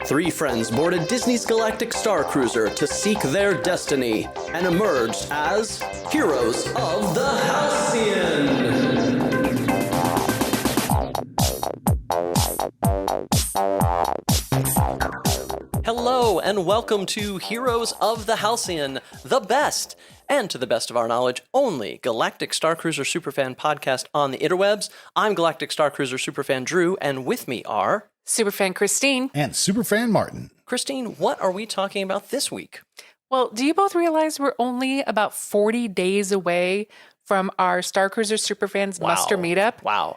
Three friends boarded Disney's Galactic Starcruiser to seek their destiny and emerged as heroes of the Halcyon. Hello and welcome to Heroes of the Halcyon, the best, and to the best of our knowledge, only Galactic Starcruiser Superfan podcast on the interwebs. I'm Galactic Starcruiser Superfan Drew, and with me are... Superfan Christine. And Superfan Martin. Christine, what are we talking about this week? Well, do you both realize we're only about 40 days away from our Starcruiser Superfans Muster Meetup? Wow.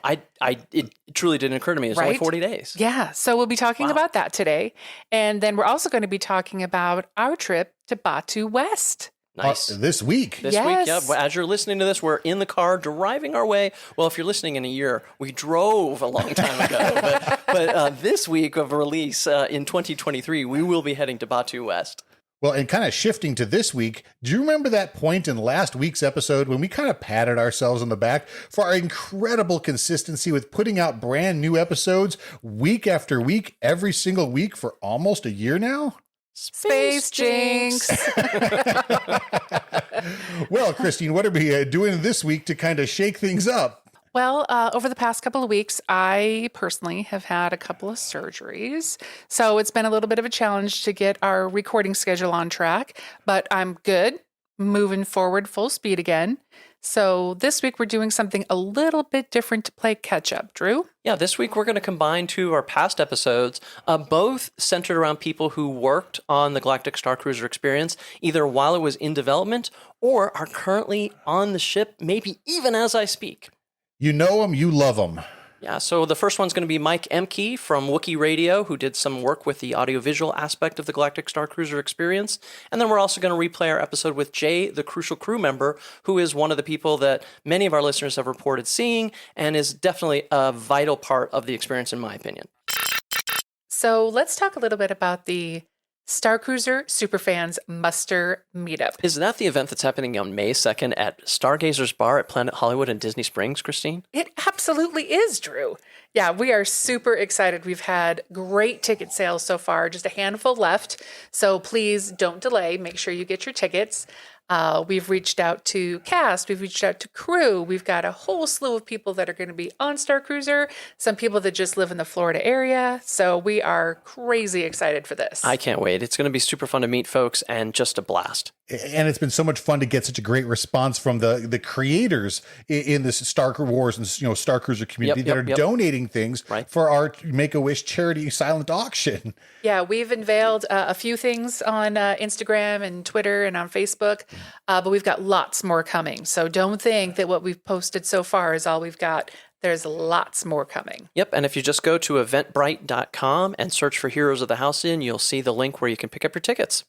It truly didn't occur to me. It's only 40 days. Yeah. So we'll be talking about that today. And then we're also going to be talking about our trip to Batuu West. Nice. This week. This week, yeah. As you're listening to this, we're in the car driving our way. Well, if you're listening in a year, we drove a long time ago. but this week of release in 2023, we will be heading to Batuu West. Well, and kind of shifting to this week, do you remember that point in last week's episode when we kind of patted ourselves on the back for our incredible consistency with putting out brand new episodes week after week, every single week for almost a year now? Space Jinx. Well, Christine, what are we doing this week to kind of shake things up? Well, over the past couple of weeks, I personally have had a couple of surgeries. So it's been a little bit of a challenge to get our recording schedule on track, but I'm good, moving forward full speed again. So this week we're doing something a little bit different to play catch up. Drew? Yeah, this week we're going to combine two of our past episodes, both centered around people who worked on the Galactic Starcruiser experience, either while it was in development or are currently on the ship, maybe even as I speak. You know them, you love them. Yeah, so the first one's going to be Ehmcke from Wookiee Radio, who did some work with the audiovisual aspect of the Galactic Starcruiser experience. And then we're also going to replay our episode with Jay, the Crucial Crew member, who is one of the people that many of our listeners have reported seeing and is definitely a vital part of the experience, in my opinion. So let's talk a little bit about the Starcruiser Superfans Muster Meetup. Is that the event that's happening on May 2nd at Stargazer's Bar at Planet Hollywood in Disney Springs, Christine? It absolutely is, Drew. Yeah, we are super excited. We've had great ticket sales so far, just a handful left. So please don't delay. Make sure you get your tickets. We've reached out to cast, we've reached out to crew. We've got a whole slew of people that are going to be on Starcruiser, some people that just live in the Florida area. So we are crazy excited for this. I can't wait. It's going to be super fun to meet folks and just a blast. And it's been so much fun to get such a great response from the creators in this Star Wars and Starcruiser community that are donating things for our Make-A-Wish charity silent auction. Yeah, we've unveiled a few things on Instagram and Twitter and on Facebook, but we've got lots more coming. So don't think that what we've posted so far is all we've got. There's lots more coming. Yep, and if you just go to eventbrite.com and search for Heroes of the Halcyon, you'll see the link where you can pick up your tickets.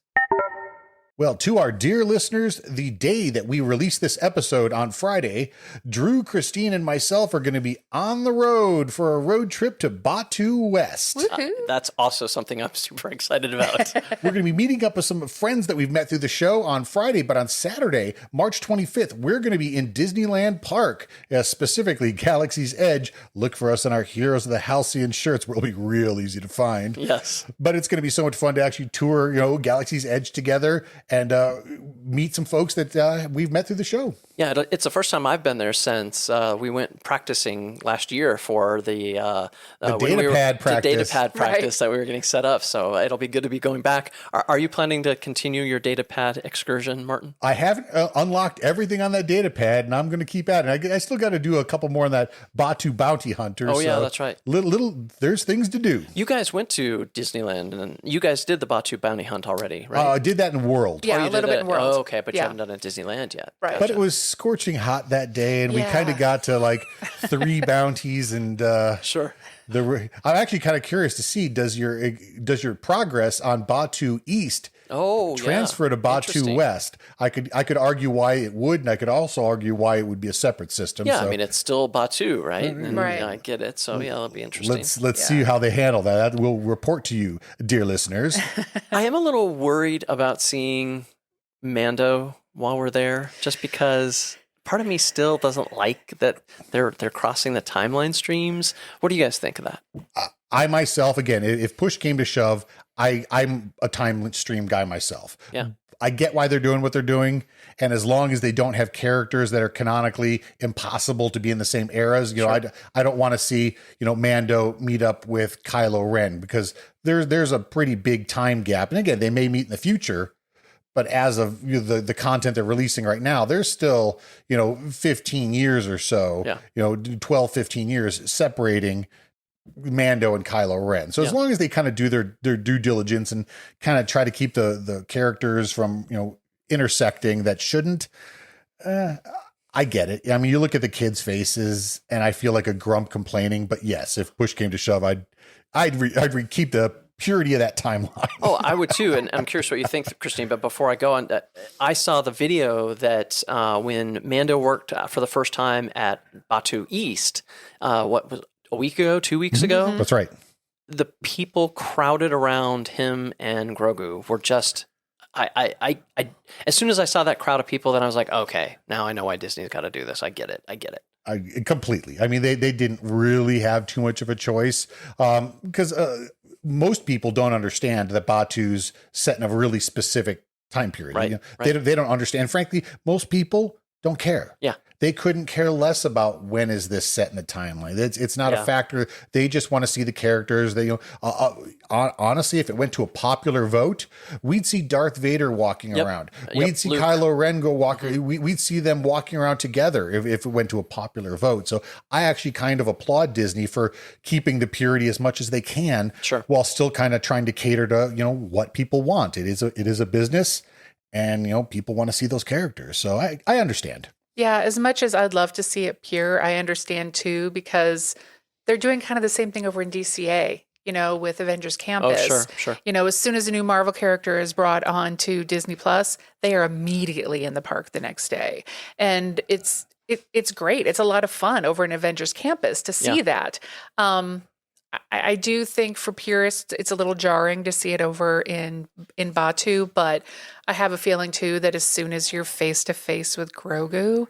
Well, to our dear listeners, the day that we release this episode on Friday, Drew, Christine, and myself are going to be on the road for a road trip to Batuu West. That's also something I'm super excited about. We're going to be meeting up with some friends that we've met through the show on Friday, but on Saturday, March 25th, we're going to be in Disneyland Park, specifically Galaxy's Edge. Look for us in our Heroes of the Halcyon shirts, where it'll be real easy to find. Yes. But it's going to be so much fun to actually tour, Galaxy's Edge together and meet some folks that we've met through the show. Yeah, it's the first time I've been there since we went practicing last year for the datapad practice that we were getting set up. So it'll be good to be going back. Are you planning to continue your datapad excursion, Martin? I haven't unlocked everything on that datapad, and I'm going to keep at it. I still got to do a couple more on that Batuu Bounty Hunter. Oh, yeah, that's right. There's things to do. You guys went to Disneyland, and you guys did the Batuu Bounty Hunt already, right? I did that in World. Yeah, a little bit in World. Oh, okay, but you haven't done it at Disneyland yet. Right. But it was scorching hot that day, and we kind of got to like 3 bounties, and sure. I'm actually kind of curious to see, does your progress on Batuu East transfer to Batuu West? I could argue why it would, and I could also argue why it would be a separate system. Yeah, so, I mean, it's still Batuu, right? And, right. I get it. So yeah, it'll be interesting. Let's see how they handle that. We'll report to you, dear listeners. I am a little worried about seeing Mando while we're there, just because part of me still doesn't like that they're crossing the timeline streams. What do you guys think of that? I myself, again, if push came to shove, I'm a time stream guy myself. Yeah. I get why they're doing what they're doing. And as long as they don't have characters that are canonically impossible to be in the same eras, you know, I don't want to see, you know, Mando meet up with Kylo Ren, because there's a pretty big time gap. And again, they may meet in the future, but as of the content they're releasing right now, there's still, you know, 15 years or so, you know, 12, 15 years separating Mando and Kylo Ren. So as long as they kind of do their due diligence and kind of try to keep the characters from, you know, intersecting that shouldn't, I get it. I mean, you look at the kids' faces and I feel like a grump complaining, but yes, if push came to shove, I'd keep the purity of that timeline. Oh, I would too. And I'm curious what you think, Christine, but before I go on, I saw the video that when Mando worked for the first time at Batuu East, what was a week ago, 2 weeks ago? That's right. The people crowded around him and Grogu were just, I as soon as I saw that crowd of people, then I was like, okay, now I know why Disney's got to do this. I get it. Completely. I mean, they didn't really have too much of a choice, because most people don't understand that Batuu's set in a really specific time period. Right, you know, they don't understand. Frankly, most people don't care. Yeah. They couldn't care less about when is this set in the timeline. It's not a factor. They just want to see the characters. They, you know, honestly, if it went to a popular vote, we'd see Darth Vader walking around. We'd see Luke. Kylo Ren go walking. We'd see them walking around together if it went to a popular vote. So I actually kind of applaud Disney for keeping the purity as much as they can, while still kind of trying to cater to, you know, what people want. It is a business, and, you know, people want to see those characters. So I understand. Yeah, as much as I'd love to see it pure, I understand too, because they're doing kind of the same thing over in DCA, you know, with Avengers Campus. Oh, sure. You know, as soon as a new Marvel character is brought on to Disney Plus, they are immediately in the park the next day. And it's great. It's a lot of fun over in Avengers Campus to see that. I do think for purists, it's a little jarring to see it over in Batuu, but I have a feeling too that as soon as you're face to face with Grogu,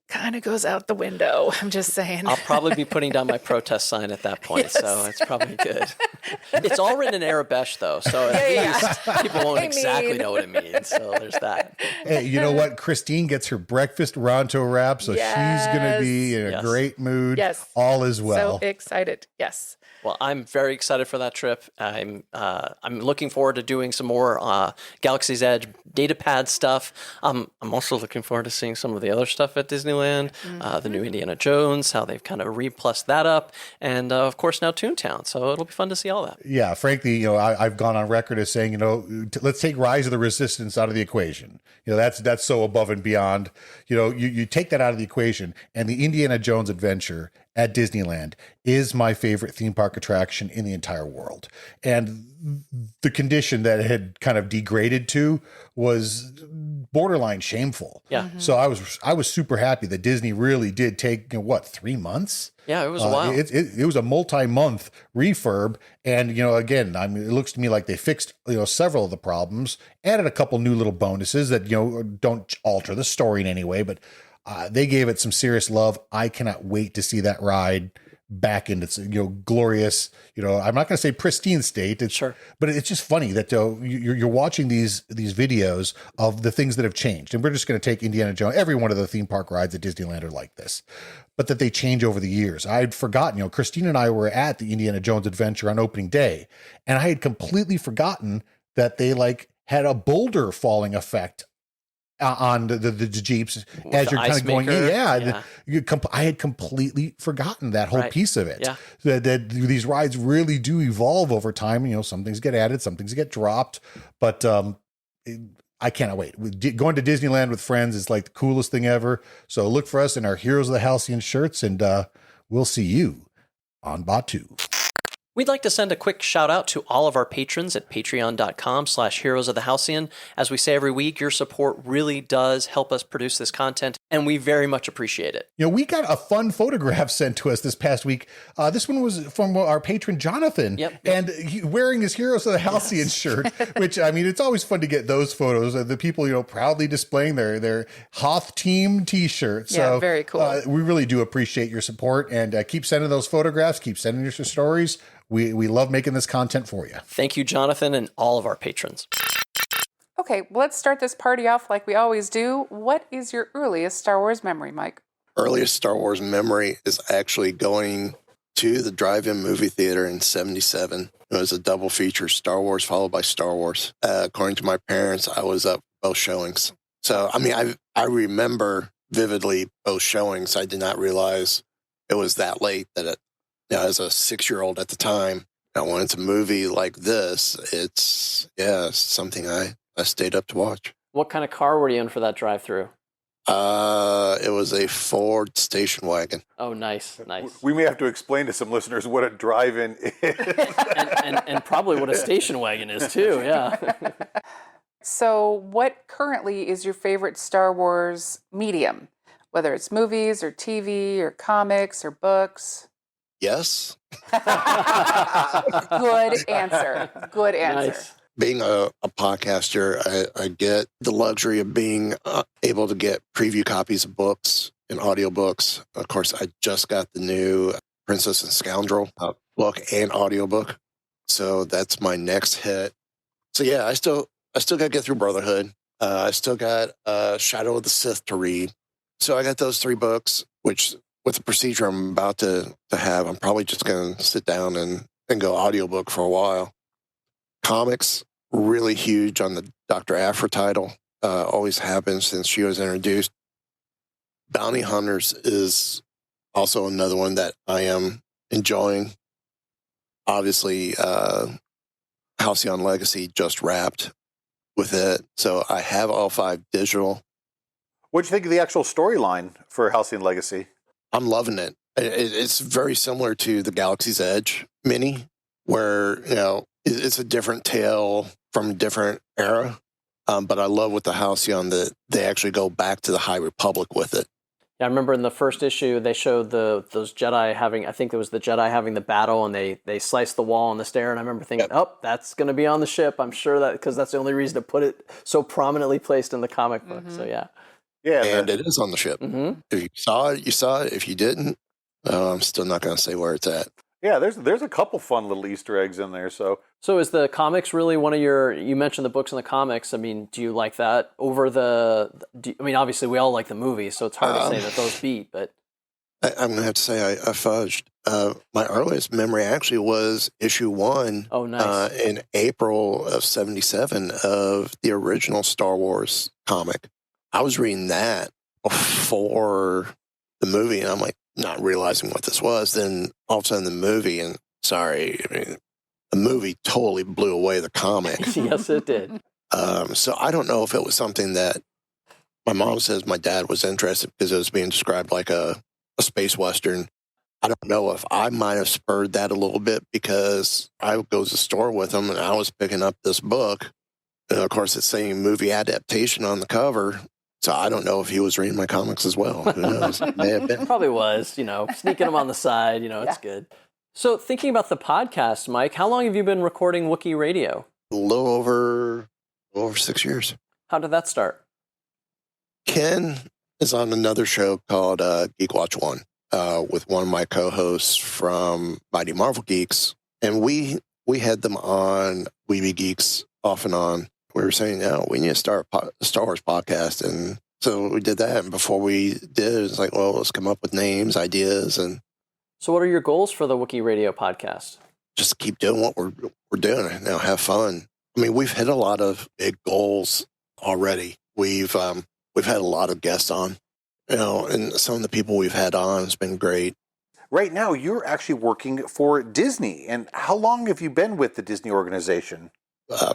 kind of goes out the window. I'm just saying. I'll probably be putting down my protest sign at that point, so it's probably good. It's all written in Arabesh, though, so at least people won't exactly know what it means. So there's that. Hey, you know what? Christine gets her breakfast Ronto wrap, so she's going to be in a great mood. Yes. All is well. So excited. Yes. Well, I'm very excited for that trip. I'm looking forward to doing some more Galaxy's Edge datapad stuff. I'm also looking forward to seeing some of the other stuff at Disneyland, the new Indiana Jones, how they've kind of re-plussed that up, and of course now Toontown. So it'll be fun to see all that. Yeah, frankly, you know, I've gone on record as saying, you know, let's take Rise of the Resistance out of the equation. You know, that's so above and beyond. You know, you take that out of the equation, and the Indiana Jones adventure at Disneyland is my favorite theme park attraction in the entire world. And the condition that it had kind of degraded to was borderline shameful. Yeah. So I was super happy that Disney really did take, you know, 3 months? Yeah, it was a while. It was a multi-month refurb. And, you know, again, I mean, it looks to me like they fixed, you know, several of the problems, added a couple new little bonuses that, you know, don't alter the story in any way, but they gave it some serious love. I cannot wait to see that ride back in its, you know, glorious, you know, I'm not going to say pristine state. But it's just funny that you're watching these videos of the things that have changed. And we're just going to take Indiana Jones. Every one of the theme park rides at Disneyland are like this, but that they change over the years. I'd forgotten, you know, Christine and I were at the Indiana Jones adventure on opening day, and I had completely forgotten that they had a boulder falling effect on the Jeeps as you're kind of going, I had completely forgotten that whole piece of it. Yeah. That these rides really do evolve over time. You know, some things get added, some things get dropped, but I cannot wait. Going to Disneyland with friends is like the coolest thing ever. So look for us in our Heroes of the Halcyon shirts, and we'll see you on Batuu. We'd like to send a quick shout out to all of our patrons at patreon.com/Heroes of the Halcyon. As we say every week, your support really does help us produce this content, and we very much appreciate it. You know, we got a fun photograph sent to us this past week. This one was from our patron, Jonathan, and wearing his Heroes of the Halcyon shirt, which, I mean, it's always fun to get those photos of the people, you know, proudly displaying their Hoth team t-shirts. Yeah, so, very cool. We really do appreciate your support, and keep sending those photographs, keep sending us your stories. We love making this content for you. Thank you, Jonathan, and all of our patrons. Okay, well, let's start this party off like we always do. What is your earliest Star Wars memory, Mike? Earliest Star Wars memory is actually going to the drive-in movie theater in 77. It was a double feature, Star Wars followed by Star Wars. According to my parents, I was up both showings. So, I mean, I remember vividly both showings. I did not realize it was that late that as a 6-year-old at the time, when it's a movie like this, it's something I stayed up to watch. What kind of car were you in for that drive-through? It was a Ford station wagon. Oh, nice. We may have to explain to some listeners what a drive-in is. and probably what a station wagon is, too, yeah. So what currently is your favorite Star Wars medium? Whether it's movies or TV or comics or books? Yes. Good answer. Good answer. Nice. Being a podcaster, I get the luxury of being able to get preview copies of books and audiobooks. Of course, I just got the new Princess and Scoundrel book and audiobook. So that's my next hit. So yeah, I still got to get through Brotherhood. I still got Shadow of the Sith to read. So I got those 3 books, which with the procedure I'm about to have, I'm probably just going to sit down and go audiobook for a while. Comics, really huge on the Dr. Aphra title. Always have been since she was introduced. Bounty Hunters is also another one that I am enjoying. Obviously, Halcyon Legacy just wrapped with it. So I have all 5 digital. What'd you think of the actual storyline for Halcyon Legacy? I'm loving it. It's very similar to the Galaxy's Edge mini, where, it's a different tale from a different era. But I love with the Halcyon that they actually go back to the High Republic with it. Yeah, I remember in the first issue, they showed those Jedi having, I think it was the Jedi having the battle, and they sliced the wall on the stair, and I remember thinking, that's going to be on the ship. I'm sure that, because that's the only reason to put it so prominently placed in the comic book. So yeah. Yeah, and it is on the ship. Mm-hmm. If you saw it, you saw it. If you didn't, I'm still not going to say where it's at. Yeah, there's a couple fun little Easter eggs in there. So is the comics really one of your? You mentioned the books and the comics. I mean, do you like that over obviously we all like the movie, so it's hard to say that those beat. But I'm going to have to say I fudged. My earliest memory actually was issue 1. Oh, nice. In April of '77 of the original Star Wars comic. I was reading that before the movie, and I'm like not realizing what this was. Then all of a sudden the movie, and the movie totally blew away the comic. Yes, it did. So I don't know if it was something that my mom says my dad was interested because it was being described like a space Western. I don't know if I might have spurred that a little bit because I would go to the store with him and I was picking up this book. And of course, it's saying movie adaptation on the cover. So I don't know if he was reading my comics as well. Who knows? May have been. Probably was, sneaking them on the side, it's good. So thinking about the podcast, Mike, how long have you been recording Wookiee Radio? A little over 6 years. How did that start? Ken is on another show called Geek Watch 1 with one of my co-hosts from Mighty Marvel Geeks. And we had them on Weeby Geeks off and on. We were saying, we need to start a Star Wars podcast. And so we did that. And before we did, it's like, well, let's come up with names, ideas. And so what are your goals for the Wookiee Radio podcast? Just keep doing what we're doing. Have fun. I mean, we've hit a lot of big goals already. We've had a lot of guests on, and some of the people we've had on has been great. Right now, you're actually working for Disney. And how long have you been with the Disney organization?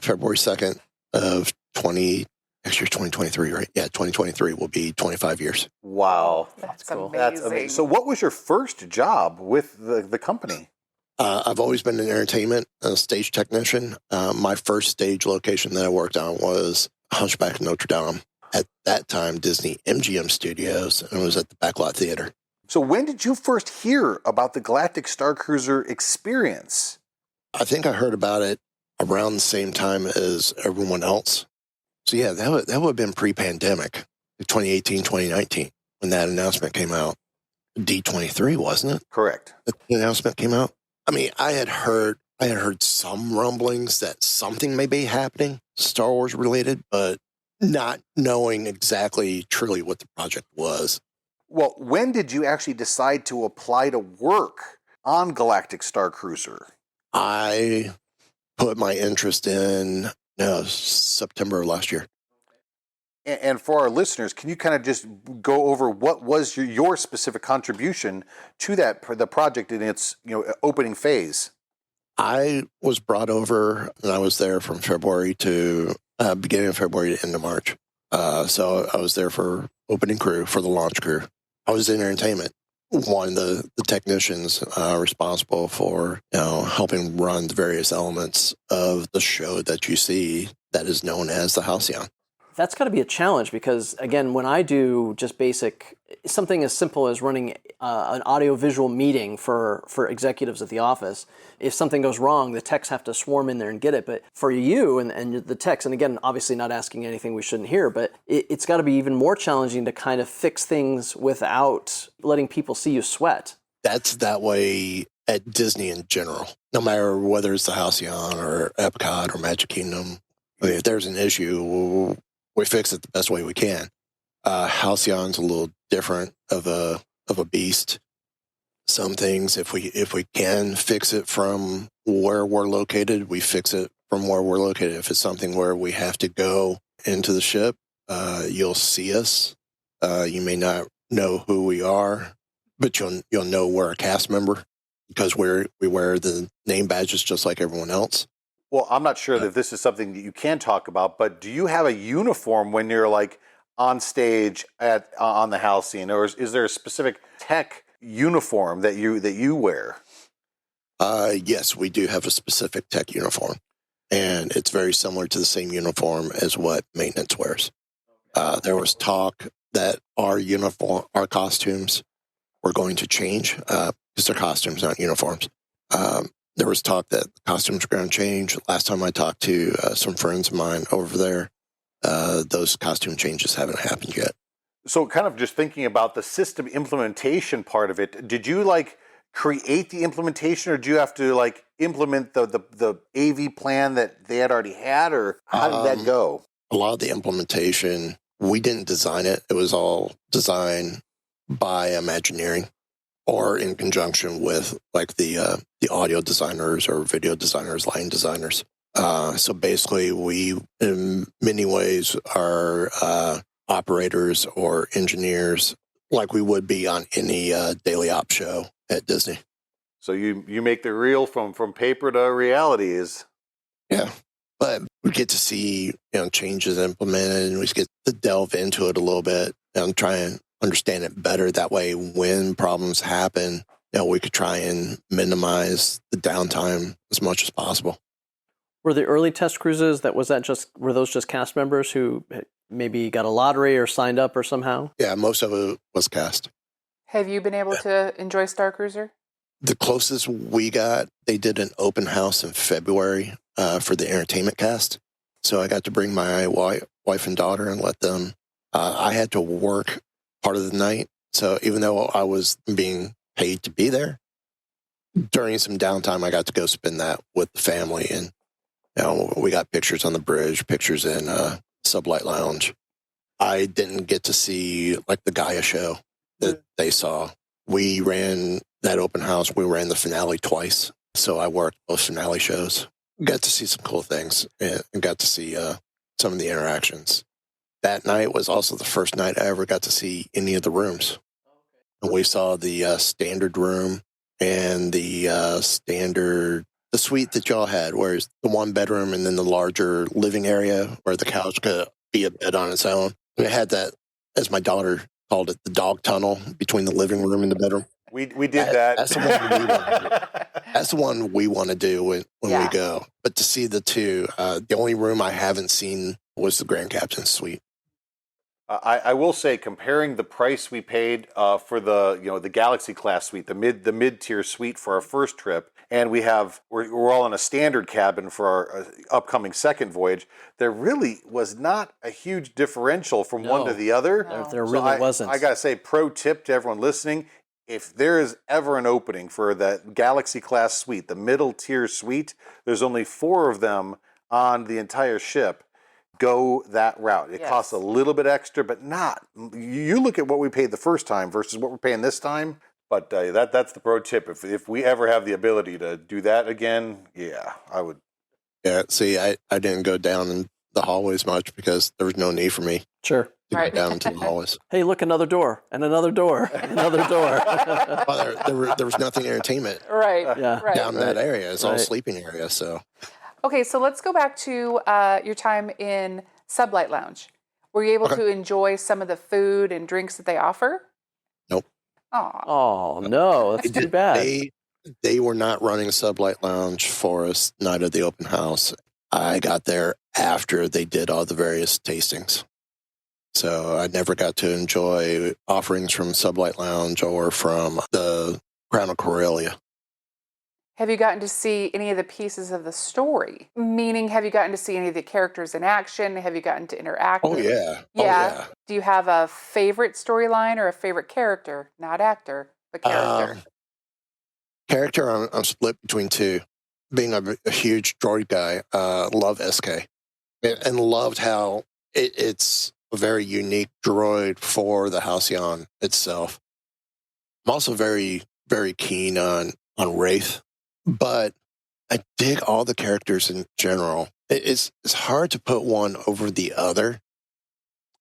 February 2nd of 2023, right? Yeah, 2023 will be 25 years. Wow. That's cool. amazing. That's amazing. So what was your first job with the company? I've always been in entertainment, a stage technician. My first stage location that I worked on was Hunchback of Notre Dame. At that time, Disney MGM Studios, and it was at the Backlot Theater. So when did you first hear about the Galactic Starcruiser experience? I think I heard about it around the same time as everyone else. So yeah, that would have been pre-pandemic, 2018, 2019, when that announcement came out. D23, wasn't it? Correct. The announcement came out. I mean, I had heard some rumblings that something may be happening, Star Wars related, but not knowing exactly truly what the project was. Well, when did you actually decide to apply to work on Galactic Starcruiser? I put my interest in September of last year. And for our listeners, can you kind of just go over what was your specific contribution to the project in its opening phase? I was brought over, and I was there from February to beginning of February to end of March. So I was there for opening crew, for the launch crew. I was in entertainment, one of the technicians responsible for helping run the various elements of the show that you see that is known as the Halcyon. That's got to be a challenge because, again, when I do just basic, something as simple as running an audio-visual meeting for executives at the office, if something goes wrong, the techs have to swarm in there and get it. But for you and the techs, and again, obviously not asking anything we shouldn't hear, but it's got to be even more challenging to kind of fix things without letting people see you sweat. That's that way at Disney in general. No matter whether it's the Halcyon or Epcot or Magic Kingdom, I mean, if there's an issue, we fix it the best way we can. Halcyon's a little different of a beast. Some things, if we can fix it from where we're located, we fix it from where we're located. If it's something where we have to go into the ship, you'll see us. You may not know who we are, but you'll know we're a cast member because we wear the name badges just like everyone else. Well, I'm not sure that this is something that you can talk about, but do you have a uniform when you're like on stage on the Halcyon, or is there a specific tech uniform that you wear? Yes, we do have a specific tech uniform, and it's very similar to the same uniform as what maintenance wears. There was talk that our costumes were going to change because they're costumes, not uniforms. There was talk that costumes were going to change. Last time I talked to some friends of mine over there, those costume changes haven't happened yet. So kind of just thinking about the system implementation part of it, did you like create the implementation, or do you have to like implement the AV plan that they had already had, or how did that go? A lot of the implementation, we didn't design it. It was all designed by Imagineering, or in conjunction with like the audio designers or video designers, lighting designers. So basically, we in many ways are operators or engineers like we would be on any daily op show at Disney. So you make the reel from paper to reality Yeah. But we get to see changes implemented, and we get to delve into it a little bit and try and understand it better. That way, when problems happen, we could try and minimize the downtime as much as possible. Were the early test cruises were those just cast members who maybe got a lottery or signed up or somehow? Yeah, most of it was cast. Have you been able to enjoy Starcruiser? The closest we got, they did an open house in February for the entertainment cast. So I got to bring my wife and daughter and let them. I had to work part of the night. So even though I was being paid to be there, during some downtime, I got to go spend that with the family. And we got pictures on the bridge, pictures in Sublight Lounge. I didn't get to see like the Gaia show that they saw. We ran that open house. We ran the finale twice. So I worked both finale shows. Got to see some cool things and got to see some of the interactions. That night was also the first night I ever got to see any of the rooms. And we saw the standard room and the suite that y'all had, where it's the one bedroom and then the larger living area where the couch could be a bed on its own. And it had that, as my daughter called it, the dog tunnel between the living room and the bedroom. We did that. That's the one we want to do. That's the one we want to do when we go. But to see the two, the only room I haven't seen was the Grand Captain's suite. I will say, comparing the price we paid for the Galaxy class suite, the mid tier suite for our first trip, and we're all in a standard cabin for our upcoming second voyage. There really was not a huge differential from one to the other. There really wasn't. I gotta say, pro tip to everyone listening: if there is ever an opening for that Galaxy class suite, the middle tier suite, there's only 4 of them on the entire ship. Go that route. It costs a little bit extra, but not. You look at what we paid the first time versus what we're paying this time. But that's the pro tip. If we ever have the ability to do that again, yeah, I would. Yeah, see, I didn't go down in the hallways much because there was no need for me Sure. to go down into the hallways. Hey, look, another door, and another door, another door. Well, there was nothing entertainment Right. Yeah. Right. down in that area. It's all sleeping area, so. Okay, so let's go back to your time in Sublight Lounge. Were you able to enjoy some of the food and drinks that they offer? Nope. Aw. Oh, no, that's too bad. They were not running Sublight Lounge for us night of the open house. I got there after they did all the various tastings. So I never got to enjoy offerings from Sublight Lounge or from the Crown of Corellia. Have you gotten to see any of the pieces of the story? Meaning, have you gotten to see any of the characters in action? Have you gotten to interact Oh, with yeah. Yeah. Oh, yeah. Do you have a favorite storyline or a favorite character? Not actor, but character. Character, I'm split between 2. Being a huge droid guy, love SK. And loved how it's a very unique droid for the Halcyon itself. I'm also very, very keen on Wraith. But I dig all the characters in general. It's hard to put one over the other.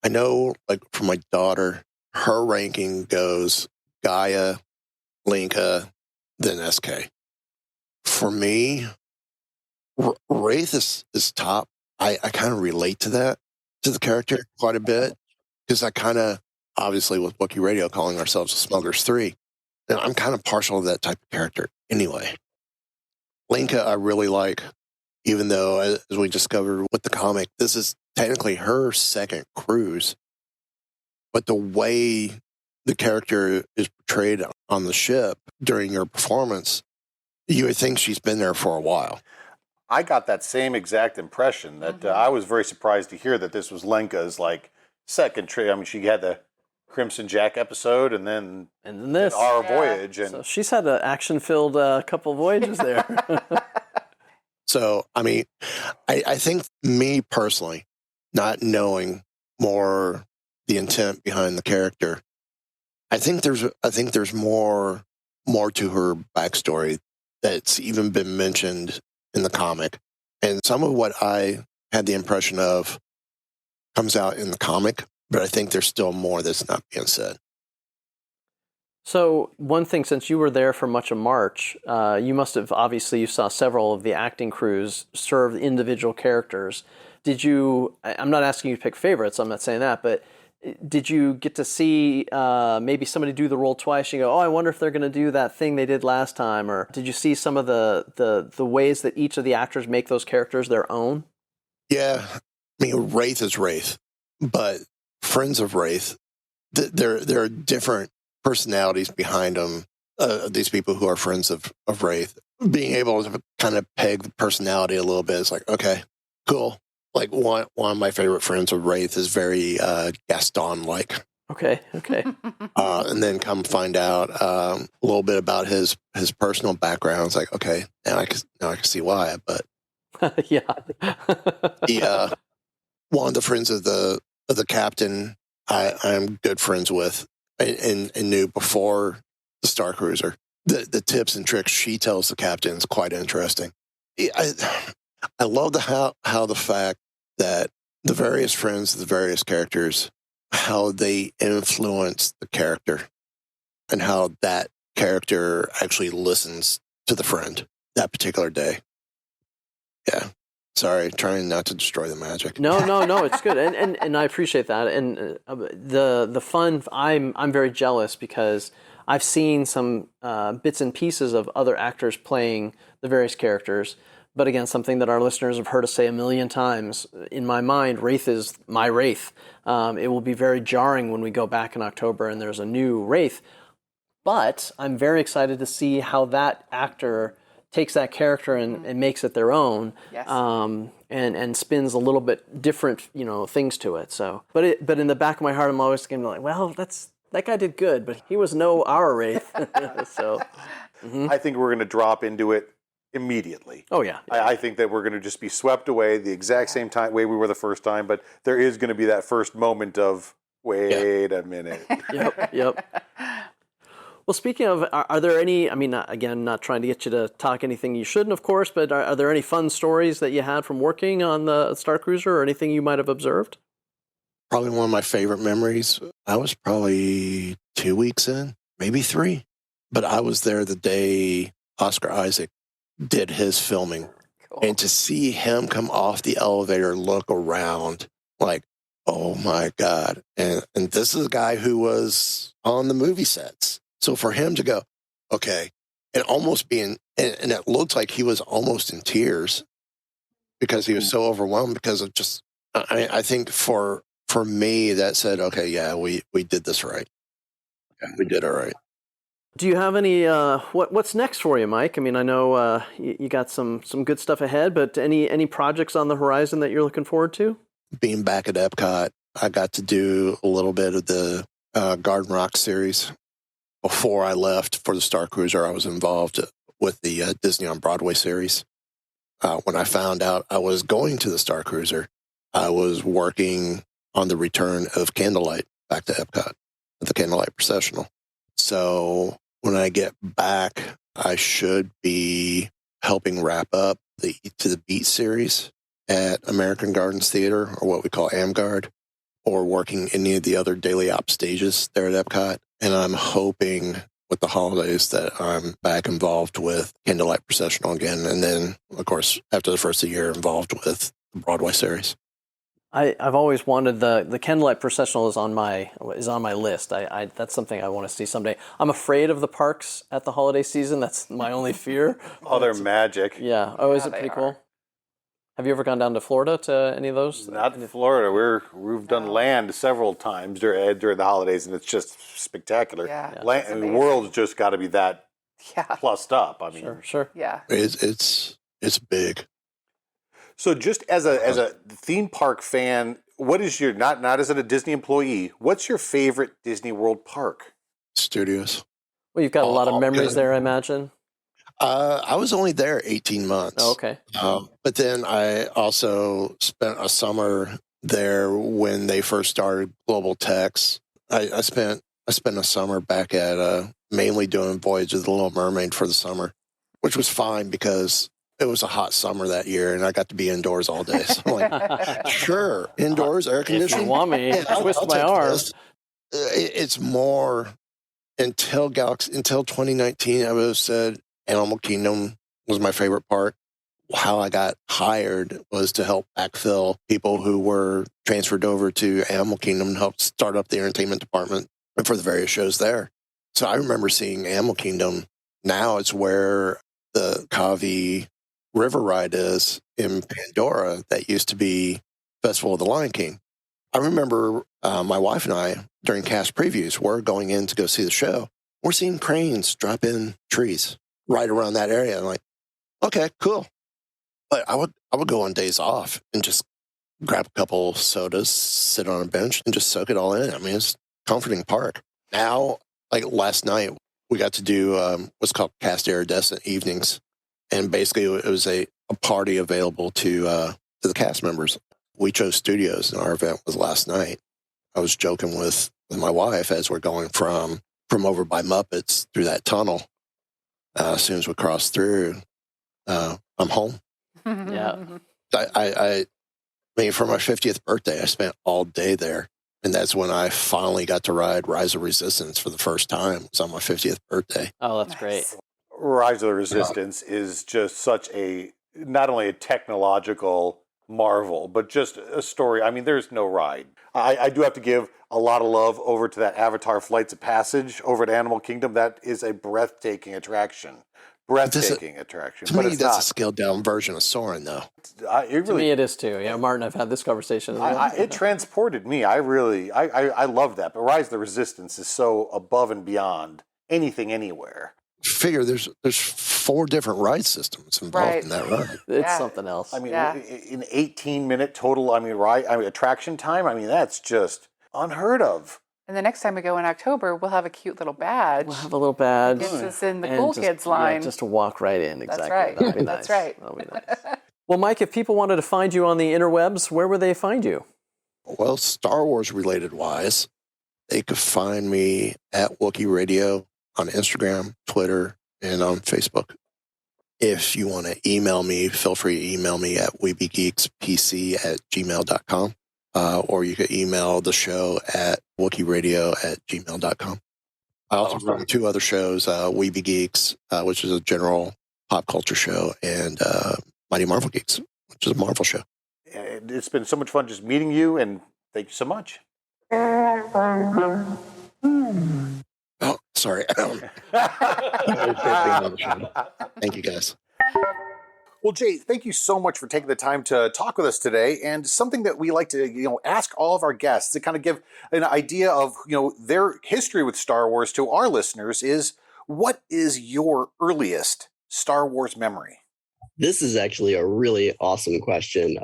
I know, like, for my daughter, her ranking goes Gaia, Linka, then SK. For me, Wraith is top. I kind of relate to that, to the character quite a bit, because I kind of, obviously with Wookiee Radio calling ourselves the Smugglers 3, and I'm kind of partial to that type of character anyway. Linka I really like, even though, as we discovered with the comic, this is technically her second cruise. But the way the character is portrayed on the ship during her performance, you would think she's been there for a while. I got that same exact impression that I was very surprised to hear that this was Lenka's like second trip. I mean, she had the Crimson Jack episode and then this. Our Voyage. And So she's had an action-filled couple voyages there. So, I mean, I think me personally, not knowing more the intent behind the character, I think there's more to her backstory that's even been mentioned in the comic. And some of what I had the impression of comes out in the comic, but I think there's still more that's not being said. So one thing, since you were there for much of March, you must have, obviously, you saw several of the acting crews serve individual characters. Did you, I'm not asking you to pick favorites, I'm not saying that, but did you get to see maybe somebody do the role twice? You go, oh, I wonder if they're going to do that thing they did last time. Or did you see some of the ways that each of the actors make those characters their own? Yeah. I mean, Wraith is Wraith, but friends of Wraith, there are different personalities behind them. These people who are friends of Wraith, being able to kind of peg the personality a little bit is like, okay, cool. Like one of my favorite friends of Wraith is very Gaston-like. Okay. And then come find out a little bit about his personal background. It's like, okay, now I can see why. But Yeah. One of the friends of the captain, I'm good friends with and knew before the Starcruiser. The tips and tricks she tells the captain is quite interesting. I love how the fact that the various friends of the various characters, how they influence the character and how that character actually listens to the friend that particular day. Yeah. Sorry, trying not to destroy the magic. No, it's good, and I appreciate that. And the fun, I'm very jealous because I've seen some bits and pieces of other actors playing the various characters. But again, something that our listeners have heard us say a million times, in my mind, Wraith is my Wraith. It will be very jarring when we go back in October and there's a new Wraith. But I'm very excited to see how that actor takes that character and makes it their own. Yes. And spins a little bit different, things to it. So, but in the back of my heart, I'm always going to be like, well, that's That guy did good, but he was no our Wraith. So, I think we're going to drop into it immediately. oh yeah. I think that we're going to just be swept away the exact same way we were the first time, but there is going to be that first moment of, wait a minute. Yep. Well, speaking of, are there any, I mean, again, not trying to get you to talk anything you shouldn't, of course, but are there any fun stories that you had from working on the Starcruiser or anything you might have observed? Probably one of my favorite memories. I was probably 2 weeks in, maybe 3. But I was there the day Oscar Isaac did his filming. Cool. And to see him come off the elevator, look around, like, oh my God. And this is a guy who was on the movie sets. So for him to go, okay, and almost being, and it looked like he was almost in tears because he was so overwhelmed because of just, I think for me, that said, okay, yeah, we did this right. Yeah, we did it right. Do you have any, what's next for you, Mike? I mean, I know you got some good stuff ahead, but any projects on the horizon that you're looking forward to? Being back at Epcot, I got to do a little bit of the Garden Rock series. Before I left for the Starcruiser, I was involved with the Disney on Broadway series. When I found out I was going to the Starcruiser, I was working on the return of Candlelight back to Epcot, the Candlelight Processional. So when I get back, I should be helping wrap up the To the Beat series at American Gardens Theater, or what we call Amgard, or working any of the other daily op stages there at Epcot. And I'm hoping with the holidays that I'm back involved with Candlelight Processional again. And then, of course, after the first of the year, involved with the Broadway series. I've always wanted the Candlelight Processional is on my list. That's something I want to see someday. I'm afraid of the parks at the holiday season. That's my only fear. Oh, they're magic. Yeah. Oh, is Yeah, it they pretty are. cool? Have you ever gone down to Florida to any of those? Not in Florida. We've done land several times during the holidays, and it's just spectacular. Yeah, Land, it's and the amazing. world's just got to be that Yeah. plussed up. I mean, Sure. Yeah. It's big. So just as a theme park fan, what is your not as a Disney employee? What's your favorite Disney World park? Studios. Well, you've got a lot of Oh, memories good. there, I imagine. I was only there 18 months. Oh, okay. But then I also spent a summer there when they first started Global Techs. I spent a summer back at mainly doing Voyages of the Little Mermaid for the summer, which was fine because it was a hot summer that year and I got to be indoors all day. So I'm like, sure, indoors, air If you conditioning. want me, Yeah, twist I'll my take arm. this. It's more until 2019. I would have said Animal Kingdom was my favorite park. How I got hired was to help backfill people who were transferred over to Animal Kingdom and help start up the entertainment department for the various shows there. So I remember seeing Animal Kingdom. Now it's where the Kavi River Ride is in Pandora that used to be Festival of the Lion King. I remember my wife and I, during cast previews, we're going in to go see the show. We're seeing cranes drop in trees right around that area. I'm like, okay, cool. But I would go on days off and just grab a couple sodas, sit on a bench, and just soak it all in. I mean, it's a comforting park. Now, like last night, we got to do what's called Cast Iridescent evenings. And basically, it was a party available to the cast members. We chose studios, and our event was last night. I was joking with my wife as we're going from over by Muppets through that tunnel. As soon as we cross through, I'm home. Yeah. I mean, for my 50th birthday, I spent all day there. And that's when I finally got to ride Rise of Resistance for the first time. It was on my 50th birthday. Oh, that's great. Rise of the Resistance is just such not only a technological marvel, but just a story. I mean, there's no ride. I do have to give a lot of love over to that Avatar Flights of Passage over at Animal Kingdom. That is a breathtaking attraction. To But me, it's that's a not. scaled down version of Soarin', though. To me, it is too. Yeah, Martin, I've had this conversation as well. It transported me. I love that. But Rise of the Resistance is so above and beyond anything anywhere. Figure there's 4 different ride systems involved in that ride. It's Yeah. something else. I mean, Yeah. in 18-minute total, attraction time. I mean, that's just unheard of. And the next time we go in October, we'll have a cute little badge. We'll have a little badge. Gets us in the and cool just, kids line. Yeah, just to walk right in. Exactly. That's right. That'll be nice. That's right. That'll be nice. Well, Mike, if people wanted to find you on the interwebs, where would they find you? Well, Star Wars related wise, they could find me at Wookiee Radio on Instagram, Twitter, and on Facebook. If you want to email me, feel free to email me at weebiegeekspc@gmail.com. Or you could email the show at wookieeradio@gmail.com. I also run 2 other shows, Weebie Geeks, which is a general pop culture show, and Mighty Marvel Geeks, which is a Marvel show. It's been so much fun just meeting you, and thank you so much. Oh, sorry. Thank you, guys. Well, Jay, thank you so much for taking the time to talk with us today. And something that we like to, ask all of our guests to kind of give an idea of, their history with Star Wars to our listeners is, what is your earliest Star Wars memory? This is actually a really awesome question.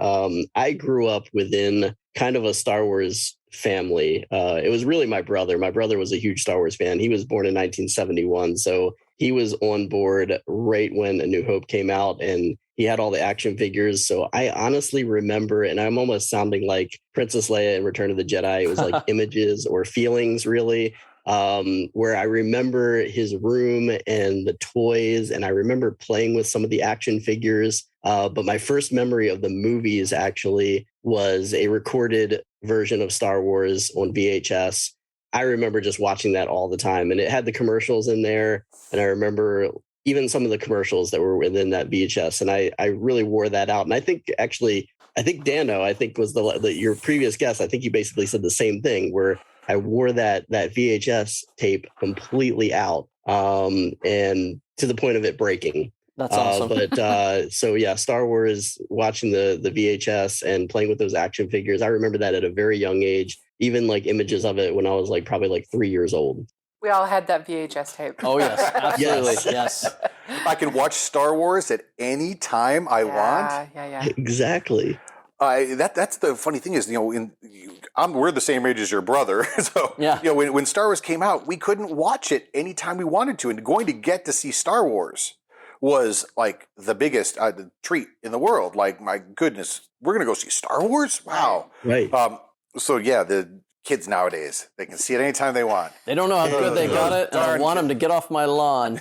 I grew up within kind of a Star Wars family. It was really my brother. My brother was a huge Star Wars fan. He was born in 1971, so he was on board right when A New Hope came out, and he had all the action figures. So I honestly remember, and I'm almost sounding like Princess Leia in Return of the Jedi. It was like images or feelings, really, where I remember his room and the toys, and I remember playing with some of the action figures. But my first memory of the movies actually was a recorded version of Star Wars on VHS. I remember just watching that all the time, and it had the commercials in there. And I remember even some of the commercials that were within that VHS. And I really wore that out. And I think Dano, was your previous guest. I think you basically said the same thing, where I wore that VHS tape completely out, and to the point of it breaking. That's awesome. So yeah, Star Wars, watching the VHS and playing with those action figures. I remember that at a very young age, even like images of it when I was probably 3 years old. We all had that VHS tape. Oh, yes, absolutely. Yes. I can watch Star Wars at any time I want. Yeah. Exactly. That's the funny thing is, we're the same age as your brother. So, yeah. When Star Wars came out, we couldn't watch it anytime we wanted to. And going to get to see Star Wars was like the biggest treat in the world. Like, my goodness, we're going to go see Star Wars? Wow. Right. So, yeah, the kids nowadays, they can see it anytime they want. They don't know how good they got it, and I want them to get off my lawn.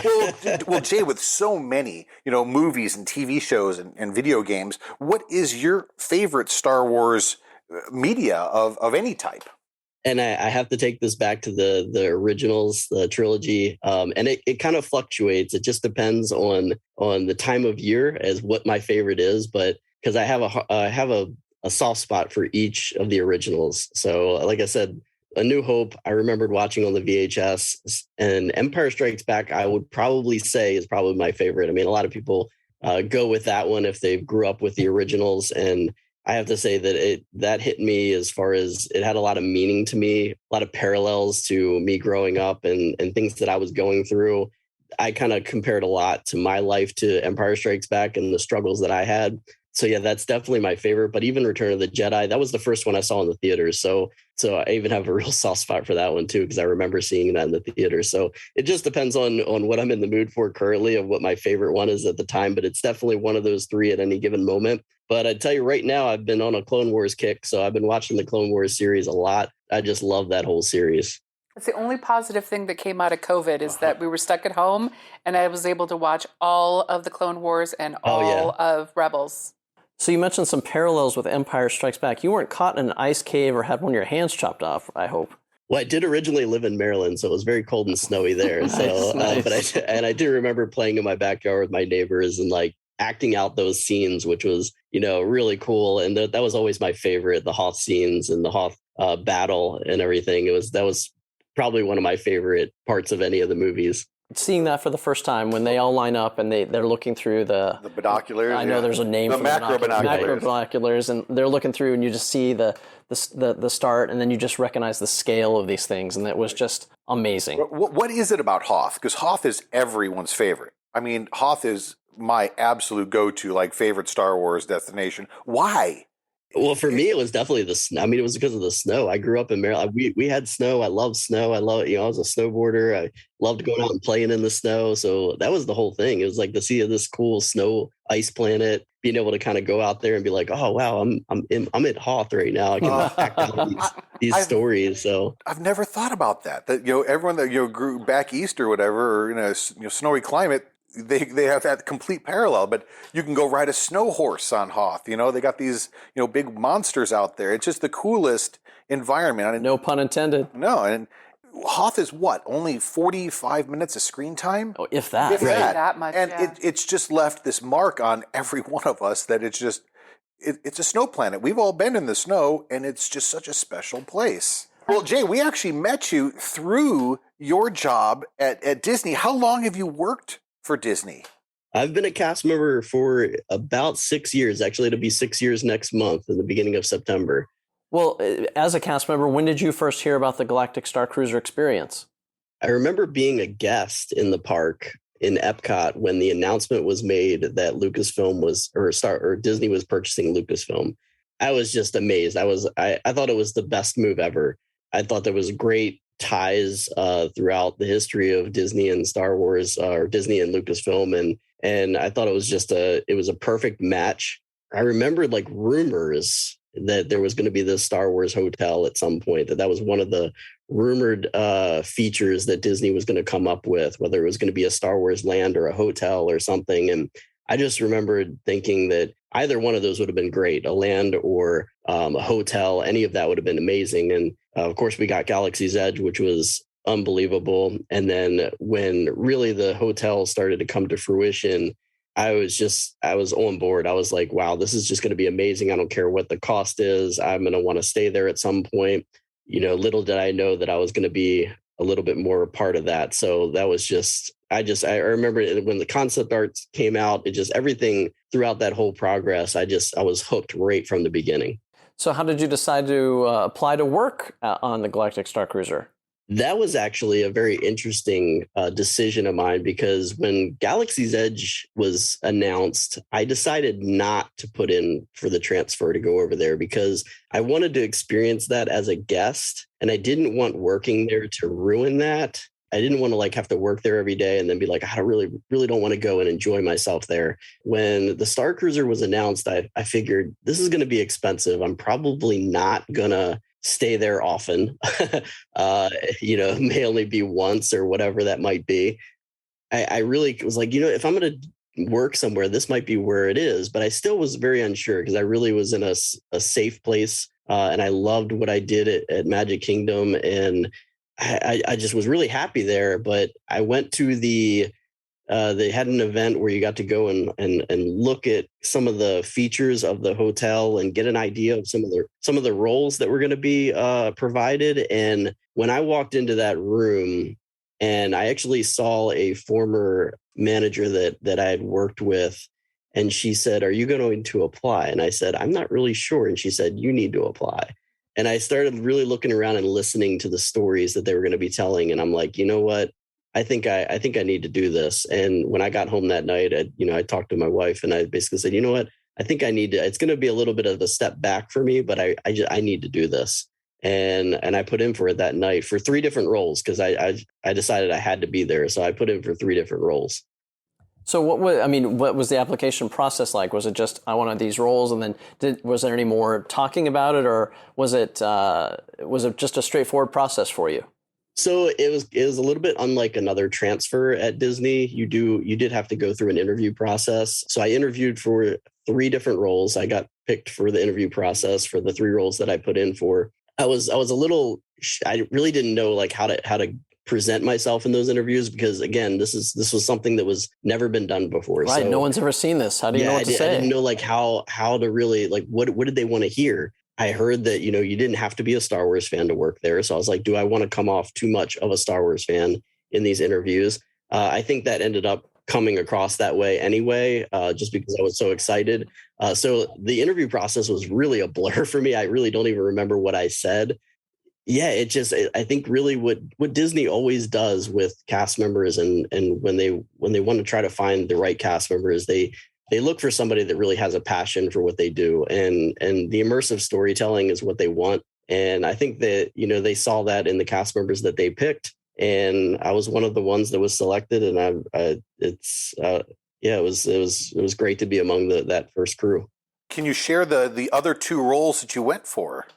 Well, Jay, with so many, movies and TV shows and video games, what is your favorite Star Wars media of any type? And I have to take this back to the originals, the trilogy, and it kind of fluctuates. It just depends on the time of year as what my favorite is. But because I have a soft spot for each of the originals. So like I said, A New Hope, I remembered watching on the VHS, and Empire Strikes Back, I would probably say is probably my favorite. I mean, a lot of people go with that one if they grew up with the originals. And I have to say that that hit me as far as it had a lot of meaning to me, a lot of parallels to me growing up and things that I was going through. I kind of compared a lot to my life to Empire Strikes Back and the struggles that I had. So yeah, that's definitely my favorite. But even Return of the Jedi, that was the first one I saw in the theaters. So I even have a real soft spot for that one too, because I remember seeing that in the theater. So it just depends on what I'm in the mood for currently, of what my favorite one is at the time. But it's definitely one of those three at any given moment. But I tell you right now, I've been on a Clone Wars kick. So I've been watching the Clone Wars series a lot. I just love that whole series. It's the only positive thing that came out of COVID is that we were stuck at home, and I was able to watch all of the Clone Wars and all of Rebels. So you mentioned some parallels with Empire Strikes Back. You weren't caught in an ice cave or had one of your hands chopped off, I hope. Well, I did originally live in Maryland, so it was very cold and snowy there. So, Nice. But I do remember playing in my backyard with my neighbors and acting out those scenes, which was, really cool. And that was always my favorite, the Hoth scenes and the Hoth battle and everything. That was probably one of my favorite parts of any of the movies. Seeing that for the first time when they all line up and they're looking through the binoculars. I know there's a name the for macro binoculars. Macro binoculars, and they're looking through, and you just see the start, and then you just recognize the scale of these things, and it was just amazing. What is it about Hoth? Because Hoth is everyone's favorite. I mean, Hoth is my absolute go-to, favorite Star Wars destination. Why? Well, for me, it was definitely the snow. I mean, it was because of the snow. I grew up in Maryland. We had snow. I love snow. I was a snowboarder. I loved going out and playing in the snow. So that was the whole thing. It was like to see this cool snow ice planet, being able to kind of go out there and be like, oh, wow, I'm at Hoth right now. I can act out these stories. So I've never thought about that. That everyone that grew back east or whatever, or in a snowy climate, they have that complete parallel. But you can go ride a snow horse on Hoth. They got these big monsters out there. It's just the coolest environment. No pun intended. No, and Hoth is what? Only 45 minutes of screen time? Oh, if that. If that much, and yeah. it's just left this mark on every one of us that it's just, it's a snow planet. We've all been in the snow, and it's just such a special place. Well, Jay, we actually met you through your job at Disney. How long have you worked for Disney? I've been a cast member for about 6 years. Actually, it'll be 6 years next month in the beginning of September. Well, as a cast member, when did you first hear about the Galactic Starcruiser experience? I remember being a guest in the park in Epcot when the announcement was made that Lucasfilm or Disney was purchasing Lucasfilm. I was just amazed. I thought it was the best move ever. I thought there was great ties throughout the history of Disney and Star Wars, or Disney and Lucasfilm, and I thought it was a perfect match. I remembered like rumors that there was going to be this Star Wars hotel at some point, that was one of the rumored features that Disney was going to come up with, whether it was going to be a Star Wars land or a hotel or something. And I just remembered thinking that either one of those would have been great, a land or a hotel. Any of that would have been amazing. And of course, we got Galaxy's Edge, which was unbelievable. And then when really the hotel started to come to fruition, I was on board. I was like, wow, this is just going to be amazing. I don't care what the cost is. I'm going to want to stay there at some point. Little did I know that I was going to be a little bit more a part of that. So that was I remember when the concept art came out, it just, everything throughout that whole progress, I was hooked right from the beginning. So how did you decide to apply to work on the Galactic Starcruiser? That was actually a very interesting decision of mine, because when Galaxy's Edge was announced, I decided not to put in for the transfer to go over there, because I wanted to experience that as a guest, and I didn't want working there to ruin that. I didn't want to have to work there every day and then be like, I really don't want to go and enjoy myself there. When the Starcruiser was announced, I figured this is going to be expensive. I'm probably not going to stay there often. May only be once or whatever that might be. I really was like, if I'm going to work somewhere, this might be where it is. But I still was very unsure, because I really was in a safe place, and I loved what I did at Magic Kingdom, and I just was really happy there. But I went to they had an event where you got to go and look at some of the features of the hotel and get an idea of some of the roles that were going to be provided. And when I walked into that room, and I actually saw a former manager that I had worked with, and she said, "Are you going to apply?" And I said, "I'm not really sure." And she said, "You need to apply." And I started really looking around and listening to the stories that they were going to be telling. And I'm like, you know what? I think I need to do this. And when I got home that night, I talked to my wife, and I basically said, you know what? I think I need to, it's going to be a little bit of a step back for me, but I need to do this. And I put in for it that night for 3 different roles, because I decided I had to be there. So I put in for 3 different roles. So what was the application process like? Was it just, I wanted these roles, and then was there any more talking about it, or was it just a straightforward process for you? So it was a little bit unlike another transfer at Disney. You did have to go through an interview process. So I interviewed for 3 different roles. I got picked for the interview process for the 3 roles that I put in for. I really didn't know how to present myself in those interviews, because again, this was something that was never been done before. Right. So, no one's ever seen this. How do you know what to say? I didn't know how to really what did they want to hear? I heard that, you didn't have to be a Star Wars fan to work there. So I was like, do I want to come off too much of a Star Wars fan in these interviews? I think that ended up coming across that way anyway, just because I was so excited. So the interview process was really a blur for me. I really don't even remember what I said. Yeah, I think really what Disney always does with cast members, and when they want to try to find the right cast members, they they look for somebody that really has a passion for what they do, and the immersive storytelling is what they want. And I think that, they saw that in the cast members that they picked, and I was one of the ones that was selected. And it was great to be among that first crew. Can you share the other two roles that you went for?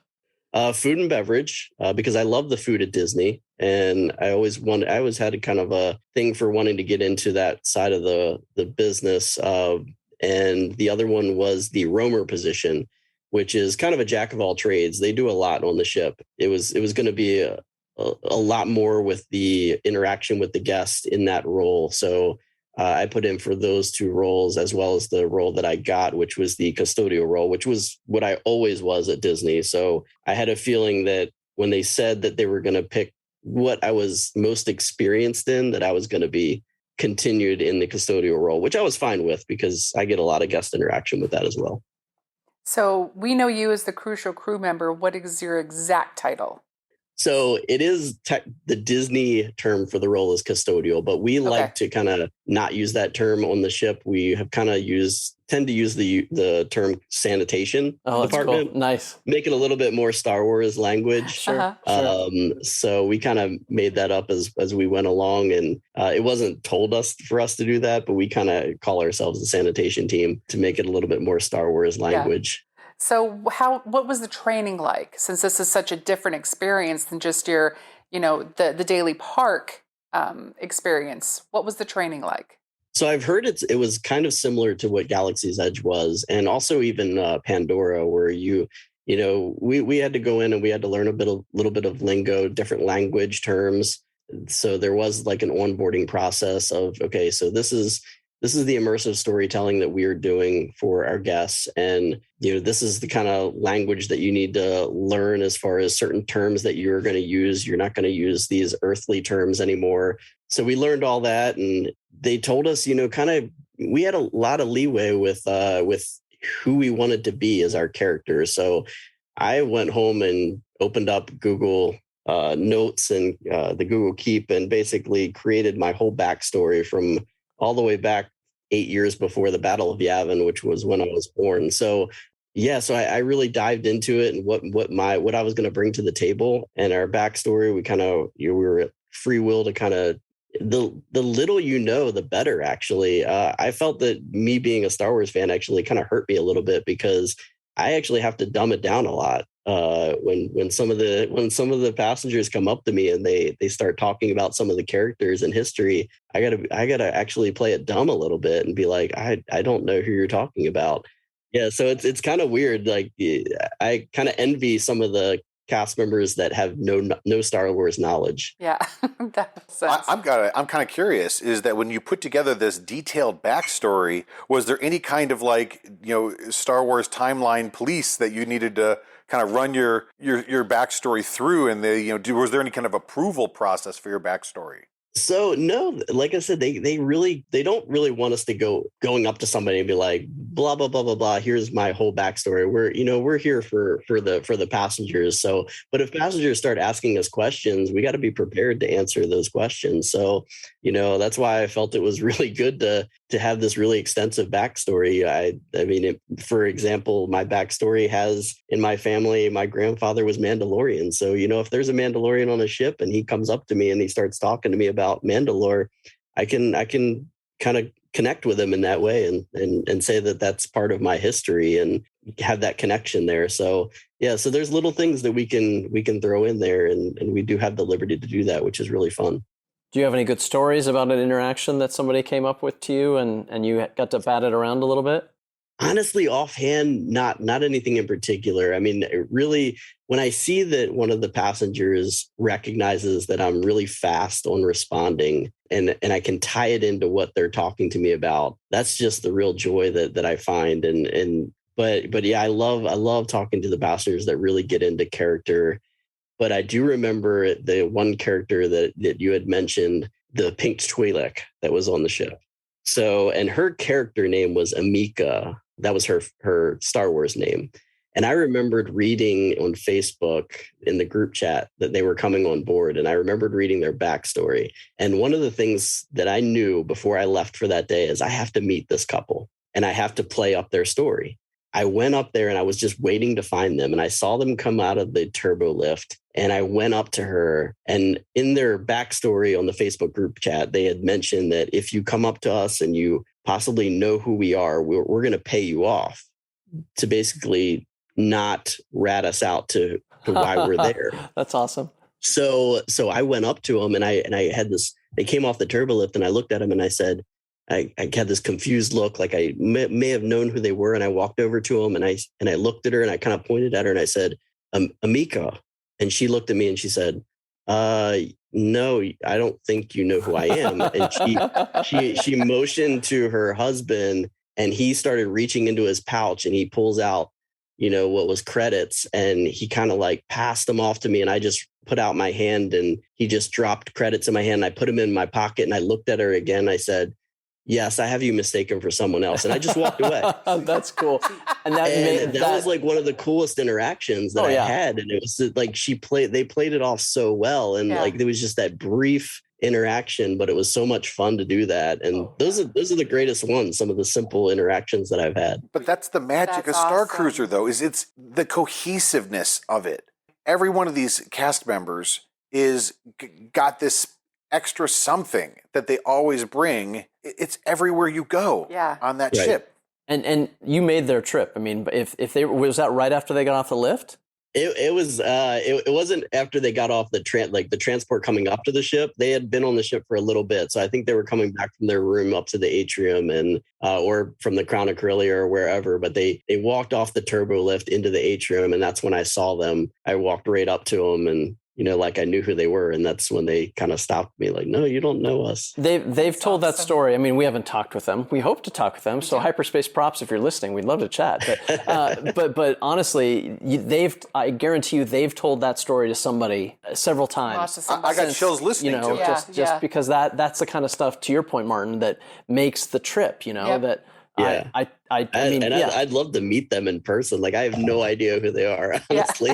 Food and beverage, because I love the food at Disney, and I always had a kind of a thing for wanting to get into that side of the business. And the other one was the roamer position, which is kind of a jack of all trades. They do a lot on the ship. It was going to be a lot more with the interaction with the guest in that role. So I put in for those two roles, as well as the role that I got, which was the custodial role, which was what I always was at Disney. So I had a feeling that when they said that they were going to pick what I was most experienced in, that I was going to be continued in the custodial role, which I was fine with because I get a lot of guest interaction with that as well. So we know you as the crucial crew member. What is your exact title? So it is the Disney term for the role is custodial, but we like to kind of not use that term on the ship. We have kind of tend to use the term sanitation department. Cool. Nice. Make it a little bit more Star Wars language. Sure. So we kind of made that up as we went along, and it wasn't told us for us to do that, but we kind of call ourselves the sanitation team to make it a little bit more Star Wars language. Yeah. So what was the training like? Since this is such a different experience than just your, the daily park experience, what was the training like? So I've heard it was kind of similar to what Galaxy's Edge was, and also even Pandora, where we had to go in and we had to learn a little bit of lingo, different language terms. So there was like an onboarding process of, okay, so this is the immersive storytelling that we are doing for our guests. And, this is the kind of language that you need to learn as far as certain terms that you're going to use. You're not going to use these earthly terms anymore. So we learned all that, and they told us, we had a lot of leeway with who we wanted to be as our characters. So I went home and opened up Google Notes and the Google Keep, and basically created my whole backstory from all the way back 8 years before the Battle of Yavin, which was when I was born. So I really dived into it and what I was going to bring to the table, and our backstory. We were at free will to kind of the little the better. Actually, I felt that me being a Star Wars fan actually kind of hurt me a little bit, because I actually have to dumb it down a lot. When some of the passengers come up to me and they start talking about some of the characters and history, I gotta actually play it dumb a little bit and be like, I don't know who you're talking about. Yeah, so it's kind of weird. Like, I kind of envy some of the cast members that have no Star Wars knowledge. Yeah, that makes sense. I'm kind of curious, is that when you put together this detailed backstory, was there any kind of Star Wars timeline police that you needed to kind of run your backstory through, and was there any kind of approval process for your backstory? So no, like I said, they don't really want us to going up to somebody and be like, blah blah blah blah blah, here's my whole backstory. We're here for the passengers. So, but if passengers start asking us questions, we got to be prepared to answer those questions. So, that's why I felt it was really good to have this really extensive backstory. I mean, for example, my backstory has, in my family, my grandfather was Mandalorian. So, if there's a Mandalorian on a ship and he comes up to me and he starts talking to me about Mandalore, I can kind of connect with him in that way and say that that's part of my history and have that connection there. So yeah, so there's little things that we can throw in there, and we do have the liberty to do that, which is really fun. Do you have any good stories about an interaction that somebody came up with to you and you got to bat it around a little bit? Honestly, offhand, not anything in particular. I mean, really, when I see that one of the passengers recognizes that I'm really fast on responding and I can tie it into what they're talking to me about, that's just the real joy that I find. But yeah, I love talking to the passengers that really get into character. But I do remember the one character that you had mentioned, the pink Twi'lek that was on the ship. So, and her character name was Ehmcke. That was her Star Wars name. And I remembered reading on Facebook in the group chat that they were coming on board. And I remembered reading their backstory. And one of the things that I knew before I left for that day is I have to meet this couple. and I have to play up their story. I went up there and I was just waiting to find them. And I saw them come out of the turbo lift, and I went up to her, and in their backstory on the Facebook group chat, they had mentioned that if you come up to us and you possibly know who we are, we're going to pay you off to basically not rat us out to why we're there. That's awesome. So I went up to them, and I had this, they came off the turbo lift, and I looked at them and I said, I had this confused look, like I may have known who they were. And I walked over to them, and I looked at her, and I kind of pointed at her, and I said, Ehmcke. And she looked at me and she said, no, I don't think you know who I am. And she motioned to her husband, and he started reaching into his pouch, and he pulls out, what was credits, and he kind of like passed them off to me. And I just put out my hand, and he just dropped credits in my hand. I put them in my pocket, and I looked at her again. I said, yes, I have you mistaken for someone else. And I just walked away. That's cool. And that was like one of the coolest interactions that I had. And it was like they played it off so well. And like there was just that brief interaction, but it was so much fun to do that. And those are the greatest ones, some of the simple interactions that I've had. But that's the magic of Starcruiser, though, is it's the cohesiveness of it. Every one of these cast members is got this extra something that they always bring. It's everywhere you go on that ship. And you made their trip. I mean, if they was that right after they got off the lift? It wasn't after they got off the transport coming up to the ship. They had been on the ship for a little bit, so I think they were coming back from their room up to the atrium and or from the Crown of Corellia or wherever. But they walked off the turbo lift into the atrium, and that's when I saw them. I walked right up to them, and like I knew who they were, and that's when they kind of stopped me, like, no, you don't know us. They've told that story. I mean, we haven't talked with them. We hope to talk with them. So Hyperspace Props, if you're listening, we'd love to chat. But but honestly, I guarantee you, they've told that story to somebody several times. I got chills listening to it. Just because that's the kind of stuff, to your point, Martin, that makes the trip. That. Yeah. I'd love to meet them in person. Like, I have no idea who they are. Honestly,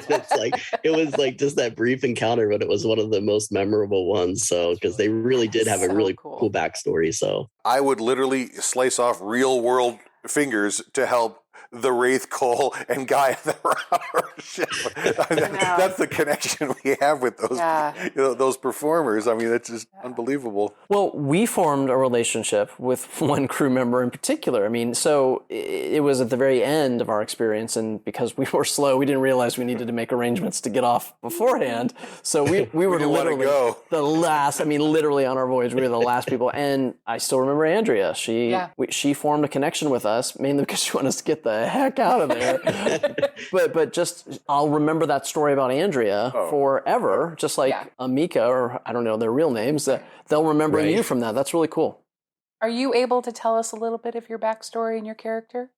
it was like just that brief encounter, but it was one of the most memorable ones. So, because they really did have a really cool backstory. So I would literally slice off real world fingers to help the Wraith, Cole, and Guy that were on our ship. That's the connection we have with those, those performers. I mean, it's just unbelievable. Well, we formed a relationship with one crew member in particular. I mean, so it was at the very end of our experience, and because we were slow, we didn't realize we needed to make arrangements to get off beforehand. So we were literally the last. I mean, literally on our voyage, we were the last people. And I still remember Andrea. She formed a connection with us mainly because she wanted us to get the heck out of there. but just I'll remember that story about Andrea forever, just like Ehmcke, or I don't know their real names. They'll remember you from that. That's really cool. Are you able to tell us a little bit of your backstory and your character?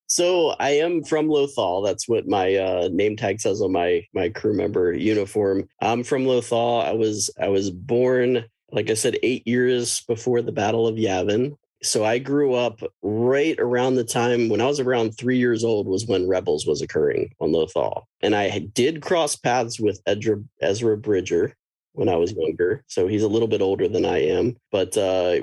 So I am from Lothal. That's what my name tag says on my crew member uniform. I'm from Lothal. I was born, like I said, 8 years before the Battle of Yavin. So I grew up right around the time when I was around 3 years old was when Rebels was occurring on Lothal. And I did cross paths with Ezra Bridger when I was younger. So he's a little bit older than I am. But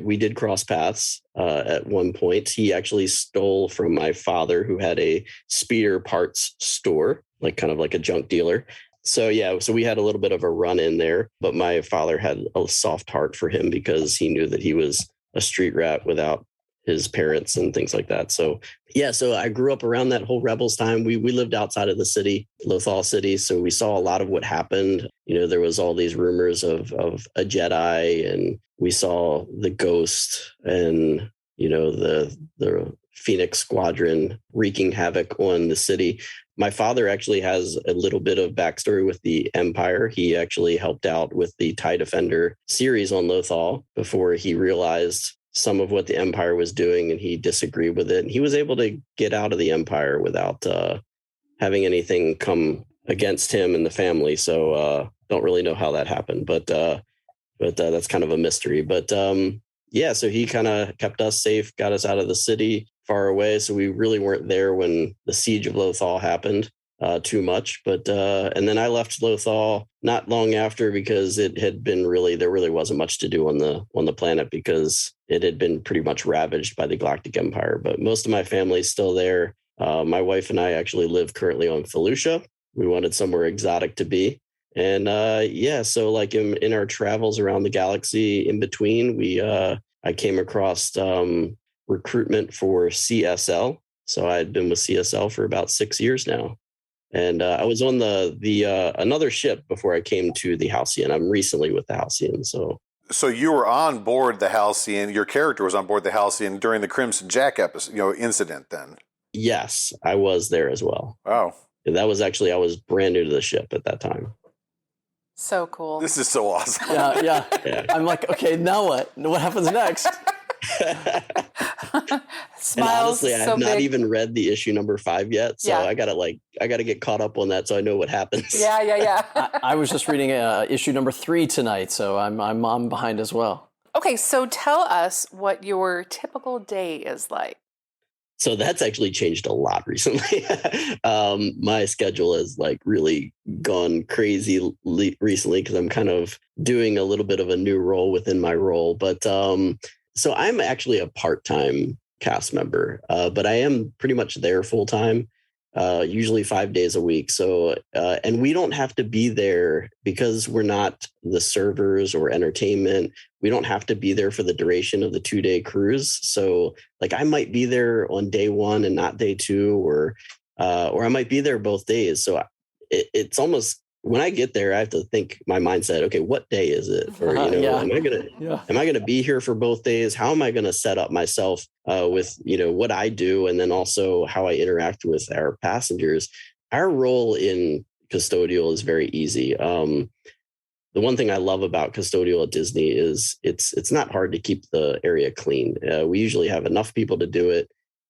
we did cross paths at one point. He actually stole from my father, who had a speeder parts store, like kind of like a junk dealer. So we had a little bit of a run in there. But my father had a soft heart for him because he knew that he was a street rat without his parents and things like that. So I grew up around that whole Rebels time. We lived outside of the city, Lothal City. So we saw a lot of what happened. There was all these rumors of a Jedi, and we saw the Ghost and, the Phoenix Squadron wreaking havoc on the city. My father actually has a little bit of backstory with the Empire. He actually helped out with the TIE Defender series on Lothal before he realized some of what the Empire was doing, and he disagreed with it. And he was able to get out of the Empire without having anything come against him and the family. So don't really know how that happened, but that's kind of a mystery. But so he kind of kept us safe, got us out of the city far away. So we really weren't there when the siege of Lothal happened. too much. But and then I left Lothal not long after because it had been there really wasn't much to do on the planet because it had been pretty much ravaged by the Galactic Empire. But most of my family's still there. My wife and I actually live currently on Felucia. We wanted somewhere exotic to be. And so like in our travels around the galaxy in between, I came across recruitment for CSL. So I had been with CSL for about 6 years now. And I was on the another ship before I came to the Halcyon. I'm recently with the Halcyon. So you were on board the Halcyon. Your character was on board the Halcyon during the Crimson Jack incident then. Yes, I was there as well. Wow. That was actually, I was brand new to the ship at that time. So cool. This is so awesome. Yeah. I'm like, okay, now what? What happens next? Smiles. And honestly, I so have not big. even read the issue number 5 yet, so I gotta get caught up on that so I know what happens. Yeah. I was just reading issue number 3 tonight, so I'm behind as well. Okay, so tell us what your typical day is like. So that's actually changed a lot recently. My schedule has like really gone crazy recently because I'm kind of doing a little bit of a new role within my role. But so I'm actually a part-time cast member, but I am pretty much there full-time, usually 5 days a week. So, and we don't have to be there because we're not the servers or entertainment. We don't have to be there for the duration of the 2-day cruise. So like I might be there on day 1 and not day 2, or I might be there both days. So it's almost, when I get there, I have to think my mindset, okay, what day is it? Or, am I going to be here for both days? How am I going to set up myself with, what I do? And then also how I interact with our passengers. Our role in custodial is very easy. The one thing I love about custodial at Disney is it's not hard to keep the area clean. We usually have enough people to do it.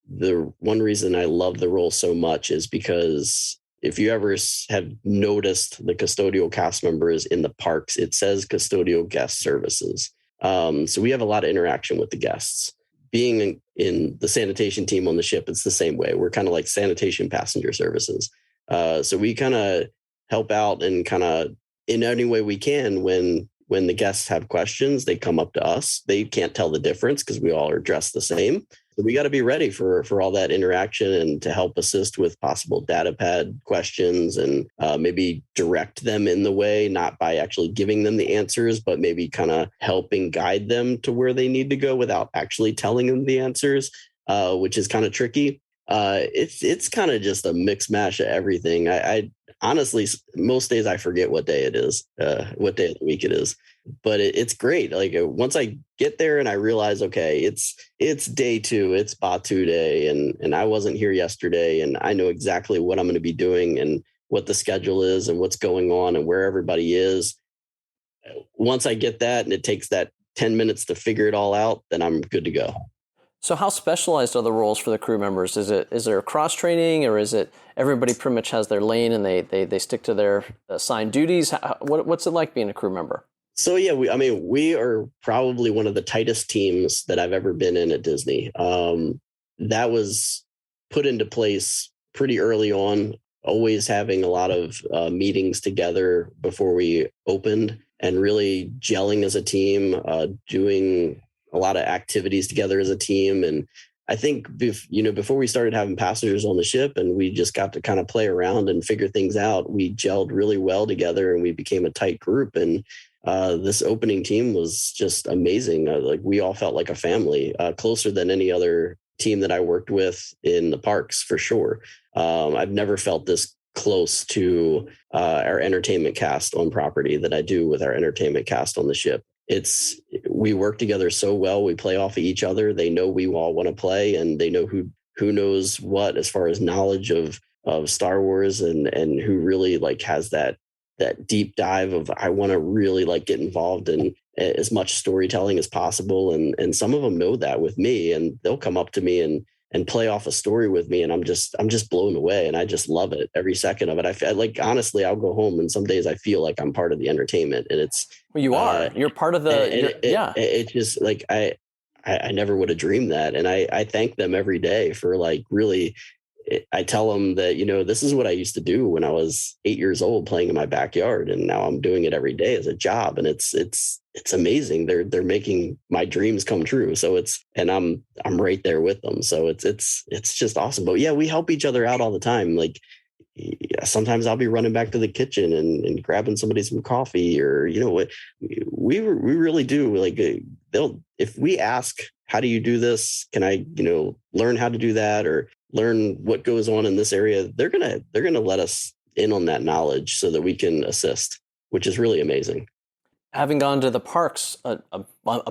The one reason I love the role so much is because if you ever have noticed the custodial cast members in the parks, it says custodial guest services. So we have a lot of interaction with the guests. Being in the sanitation team on the ship, it's the same way. We're kind of like sanitation passenger services. So we kind of help out and kind of in any way we can when the guests have questions, they come up to us. They can't tell the difference because we all are dressed the same. So we got to be ready for all that interaction and to help assist with possible data pad questions and maybe direct them in the way, not by actually giving them the answers, but maybe kind of helping guide them to where they need to go without actually telling them the answers, which is kind of tricky. It's kind of just a mix mash of everything. I honestly, most days I forget what day it is, what day of the week it is, but it's great. Like once I get there and I realize, okay, it's day 2, it's Batuu day, and I wasn't here yesterday, and I know exactly what I'm going to be doing and what the schedule is and what's going on and where everybody is. Once I get that, and it takes that 10 minutes to figure it all out, then I'm good to go. So how specialized are the roles for the crew members? Is there cross training, or is it everybody pretty much has their lane and they stick to their assigned duties? What's it like being a crew member? So yeah, we are probably one of the tightest teams that I've ever been in at Disney. That was put into place pretty early on, always having a lot of meetings together before we opened and really gelling as a team, doing a lot of activities together as a team. And I think, before we started having passengers on the ship and we just got to kind of play around and figure things out, we gelled really well together and we became a tight group. And this opening team was just amazing. Like we all felt like a family, closer than any other team that I worked with in the parks, for sure. I've never felt this close to our entertainment cast on property that I do with our entertainment cast on the ship. We work together so well. We play off of each other. They know we all want to play, and they know who knows what as far as knowledge of Star Wars, and who really like has that deep dive of, I want to really like get involved in as much storytelling as possible. And some of them know that with me, and they'll come up to me and play off a story with me. And I'm just blown away. And I just love it every second of it. I feel like, honestly, I'll go home and some days I feel like I'm part of the entertainment, and Well, you are, you're part of the, It's just like, I never would have dreamed that. And I thank them every day for like really I tell them that, this is what I used to do when I was 8 years old playing in my backyard. And now I'm doing it every day as a job. And it's amazing. They're making my dreams come true. So I'm right there with them. So it's just awesome. But yeah, we help each other out all the time. Like, sometimes I'll be running back to the kitchen and grabbing somebody some coffee, or, we really do. Like, if we ask, how do you do this? Can I, learn how to do that, or learn what goes on in this area? They're going to let us in on that knowledge so that we can assist, which is really amazing. Having gone to the parks a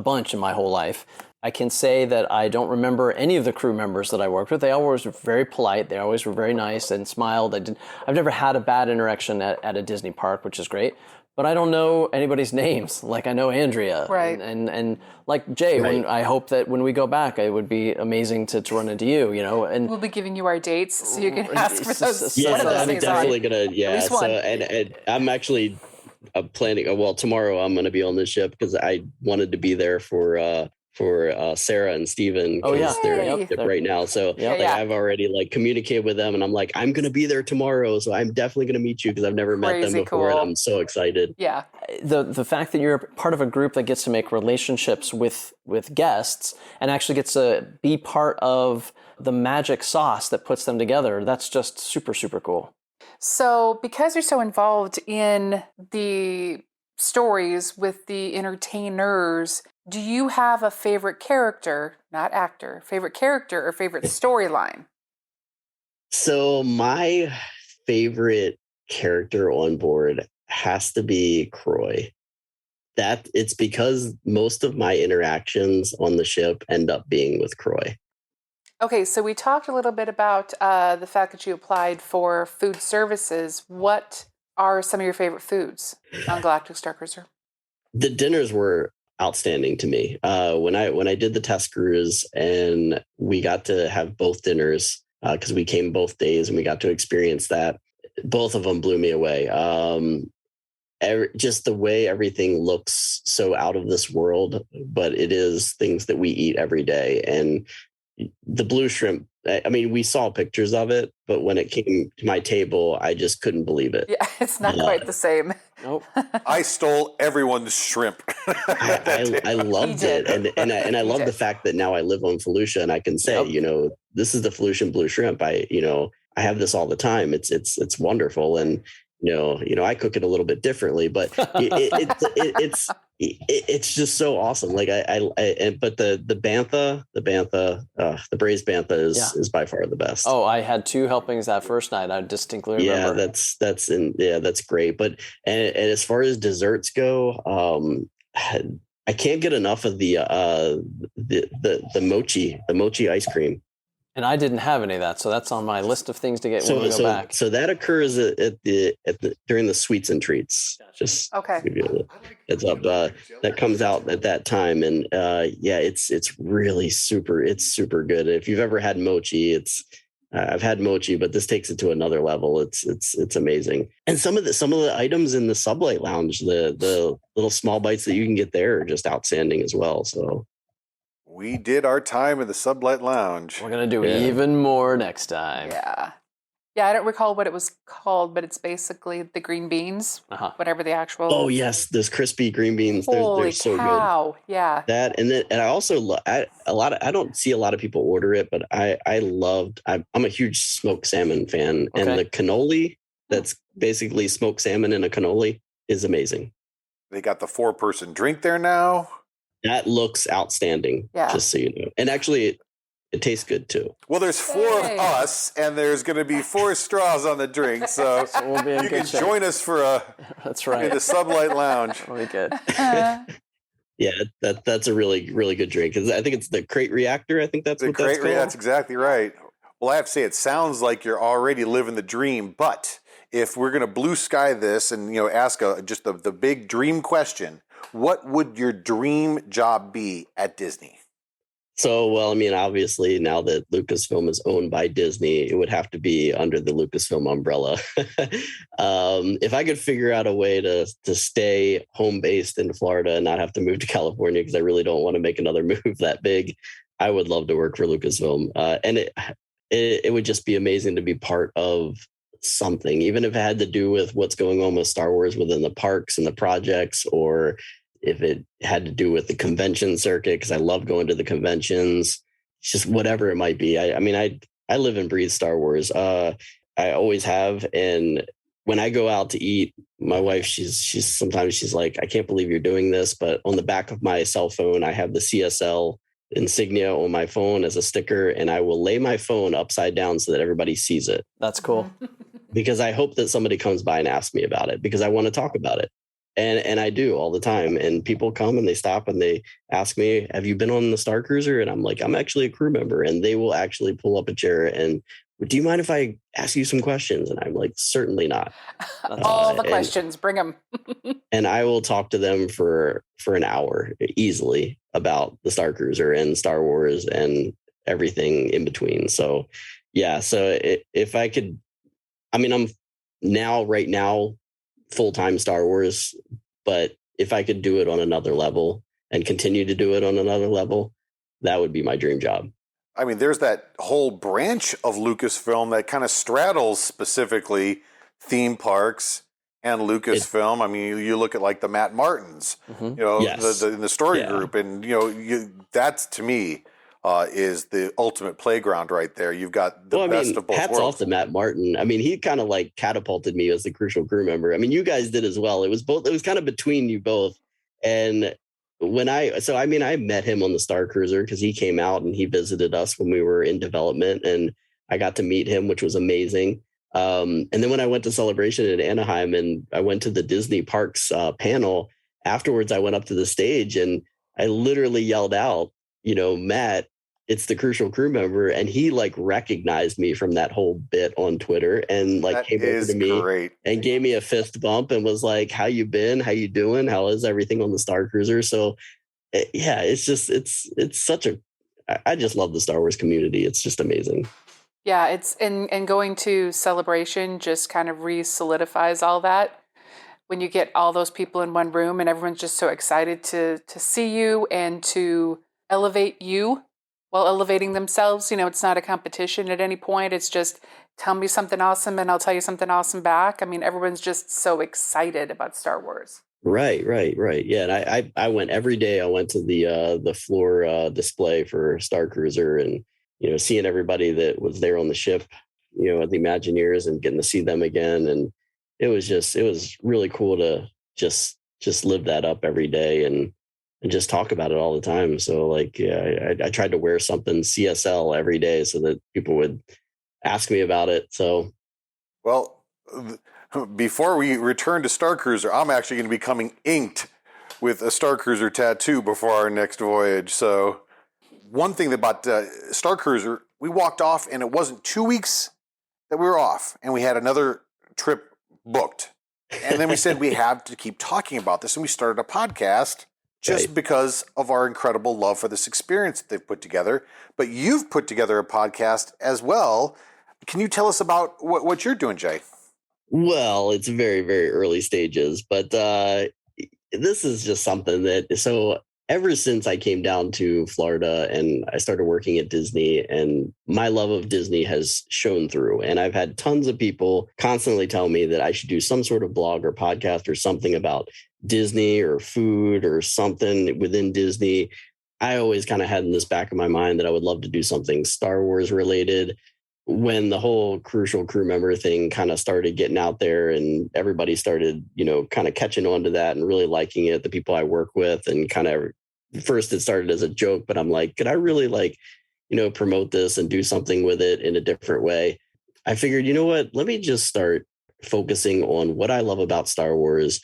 bunch in my whole life, I can say that I don't remember any of the crew members that I worked with. They always were very polite. They always were very nice and smiled. I've never had a bad interaction at a Disney park, which is great. But I don't know anybody's names. Like, I know Andrea. Right. And like Jay, Right. I hope that when we go back, it would be amazing to run into you, And We'll be giving you our dates so you can ask for those. Yeah, one of those I'm things definitely on. gonna. Yeah, least one. so and I'm actually planning. Well, tomorrow I'm gonna be on this ship because I wanted to be there for Sarah and Steven. Oh, yeah. they're Yay. on the ship right now. So Yep. Yeah. I've already communicated with them, and I'm like, I'm gonna be there tomorrow, so I'm definitely gonna meet you because I've never met them Crazy before, cool. and I'm so excited. Yeah. The fact that you're part of a group that gets to make relationships with guests and actually gets to be part of the magic sauce that puts them together, that's just super, super cool. So because you're so involved in the stories with the entertainers, do you have a favorite character, not actor, favorite character or favorite storyline? So my favorite character on board has to be Croy. That it's because most of my interactions on the ship end up being with Croy. Okay, so we talked a little bit about the fact that you applied for food services. What are some of your favorite foods on Galactic Starcruiser? The dinners were outstanding to me. When I did the test cruise and we got to have both dinners because we came both days and we got to experience that, both of them blew me away. Just the way everything looks so out of this world, but it is things that we eat every day. And the blue shrimp, I mean, we saw pictures of it, but when it came to my table, I just couldn't believe it. Yeah, it's not quite the same. Nope. I stole everyone's shrimp. I loved He it, did. and I love the did. fact that now I live on Felucia and I can say, Yep. This is the Felucian blue shrimp. I have this all the time. It's wonderful, and I cook it a little bit differently, but it's just so awesome. Like but the bantha, the braised bantha is by far the best. Oh, I had 2 helpings that first night. I distinctly remember. Yeah, that's great. But and as far as desserts go, I can't get enough of the mochi ice cream. And I didn't have any of that, so that's on my list of things to get when we go back. So that occurs during the sweets and treats. Just Okay. give you a heads up. That comes out at that time, and it's really super. It's super good. If you've ever had mochi, I've had mochi, but this takes it to another level. It's amazing. And some of the items in the Sublight Lounge, the little small bites that you can get there, are just outstanding as well. So. We did our time in the Sublight Lounge. We're going to do even more next time. Yeah. Yeah, I don't recall what it was called, but it's basically the green beans, whatever the actual. Oh yes, those crispy green beans. Holy they're so cow. good. Yeah. That and I also I don't see a lot of people order it, but I'm a huge smoked salmon fan, and the cannoli that's basically smoked salmon in a cannoli is amazing. They got the 4-person drink there now. That looks outstanding. Yeah. Just so you know, and actually it tastes good too. Well, there's 4 of us, and there's going to be 4 straws on the drink, so We'll be in you good can shape. join us for That's in right. the Sublight Lounge. That'll be good. Yeah, that's a really, really good drink. I think it's the crate reactor. I think that's The what that's crate, called. that's exactly right. Well, I have to say, it sounds like you're already living the dream, but if we're going to blue sky this and ask just the big dream question, what would your dream job be at Disney? So, well, I mean, obviously, now that Lucasfilm is owned by Disney, it would have to be under the Lucasfilm umbrella. If I could figure out a way to stay home based in Florida and not have to move to California, because I really don't want to make another move that big, I would love to work for Lucasfilm. And it would just be amazing to be part of something, even if it had to do with what's going on with Star Wars within the parks and the projects, or if it had to do with the convention circuit, because I love going to the conventions, just whatever it might be. I mean, I live and breathe Star Wars. I always have. And when I go out to eat, my wife, she's sometimes she's like, I can't believe you're doing this. But on the back of my cell phone, I have the CSL insignia on my phone as a sticker, and I will lay my phone upside down so that everybody sees it. That's cool. Because I hope that somebody comes by and asks me about it, because I want to talk about it. And I do all the time. And people come and they stop and they ask me, have you been on the Starcruiser? And I'm like, I'm actually a crew member. And they will actually pull up a chair and, do you mind if I ask you some questions? And I'm like, certainly not. All the questions, bring them. And I will talk to them for an hour easily about the Starcruiser and Star Wars and everything in between. So yeah, so if I could, I mean, I'm right now, full-time Star Wars, but if I could do it on another level and continue to do it on another level, that would be my dream job. I mean, there's that whole branch of Lucasfilm that kind of straddles specifically theme parks and Lucasfilm. I mean, you look at like the Matt Martins, you know, Yes. the story group, and you know, that's to me is the ultimate playground right there. You've got the best of both hats worlds. off to Matt Martin. I mean, he kind of like catapulted me as the crucial crew member. I mean, you guys did as well. It was kind of between you both. And I met him on the Starcruiser because he came out and he visited us when we were in development, and I got to meet him, which was amazing. And then when I went to Celebration in Anaheim and I went to the Disney Parks panel afterwards, I went up to the stage and I literally yelled out, you know, Matt, it's the crucial crew member. And he like recognized me from that whole bit on Twitter and like came over to me and gave me a fist bump and was like, how you been? How you doing? How is everything on the Starcruiser? So yeah, it's just, it's such I just love the Star Wars community. It's just amazing. Yeah, it's and going to Celebration just kind of re-solidifies all that. When you get all those people in one room and everyone's just so excited to see you and to elevate you while elevating themselves. You know, it's not a competition at any point. It's just tell me something awesome and I'll tell you something awesome back. I mean, everyone's just so excited about Star Wars. Right. Yeah, and I went every day. I went to the floor display for Starcruiser, and you know, seeing everybody that was there on the ship, you know, at the Imagineers, and getting to see them again, and it was really cool to just live that up every day and just talk about it all the time. So like, yeah, I tried to wear something CSL every day so that people would ask me about it. So, well, before we return to Starcruiser, I'm actually going to be coming inked with a Starcruiser tattoo before our next voyage. So one thing about Starcruiser, we walked off and it wasn't 2 weeks that we were off and we had another trip booked. And then we said we have to keep talking about this, and we started a podcast just because of our incredible love for this experience that they've put together. But you've put together a podcast as well. Can you tell us about what you're doing, Jay? Well, it's very, very early stages, but this is just something so ever since I came down to Florida and I started working at Disney, and my love of Disney has shown through. And I've had tons of people constantly tell me that I should do some sort of blog or podcast or something about Disney or food or something within Disney. I always kind of had in this back of my mind that I would love to do something Star Wars related. When the whole crucial crew member thing kind of started getting out there and everybody started, you know, kind of catching on to that and really liking it, the people I work with, and kind of first it started as a joke, but I'm like, could I really like, you know, promote this and do something with it in a different way? I figured, you know what, let me just start focusing on what I love about Star Wars.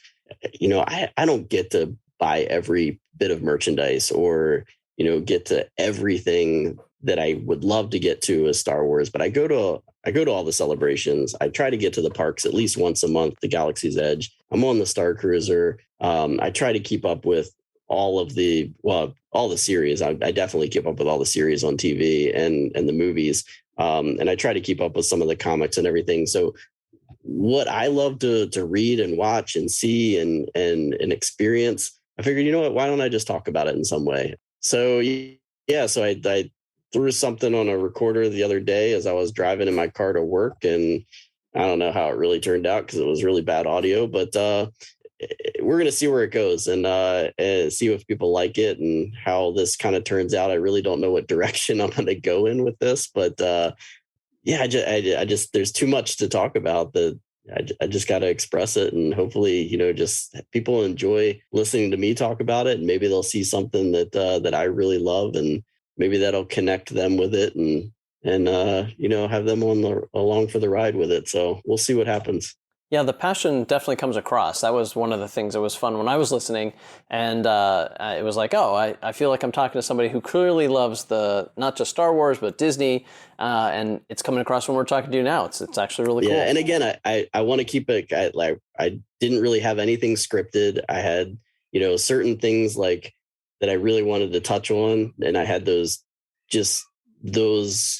You know, I don't get to buy every bit of merchandise or, you know, get to everything that I would love to get to as Star Wars, but I go to all the celebrations. I try to get to the parks at least once a month, the Galaxy's Edge. I'm on the Starcruiser. I try to keep up with all the series. I definitely keep up with all the series on TV and the movies. And I try to keep up with some of the comics and everything. So what I love to read and watch and see and experience, I figured, you know what, why don't I just talk about it in some way? So yeah, so I threw something on a recorder the other day as I was driving in my car to work, and I don't know how it really turned out because it was really bad audio, but we're going to see where it goes and see if people like it and how this kind of turns out. I really don't know what direction I'm going to go in with this, but yeah, I just there's too much to talk about that. I just got to express it, and hopefully, just people enjoy listening to me talk about it, and maybe they'll see something that I really love, and maybe that'll connect them with it, and have them along for the ride with it. So we'll see what happens. Yeah, the passion definitely comes across. That was one of the things that was fun when I was listening. And it was like, I feel like I'm talking to somebody who clearly loves not just Star Wars, but Disney. And it's coming across when we're talking to you now. It's actually really cool. Yeah, and again, I want to keep it, I didn't really have anything scripted. I had, certain things like that I really wanted to touch on. And I had those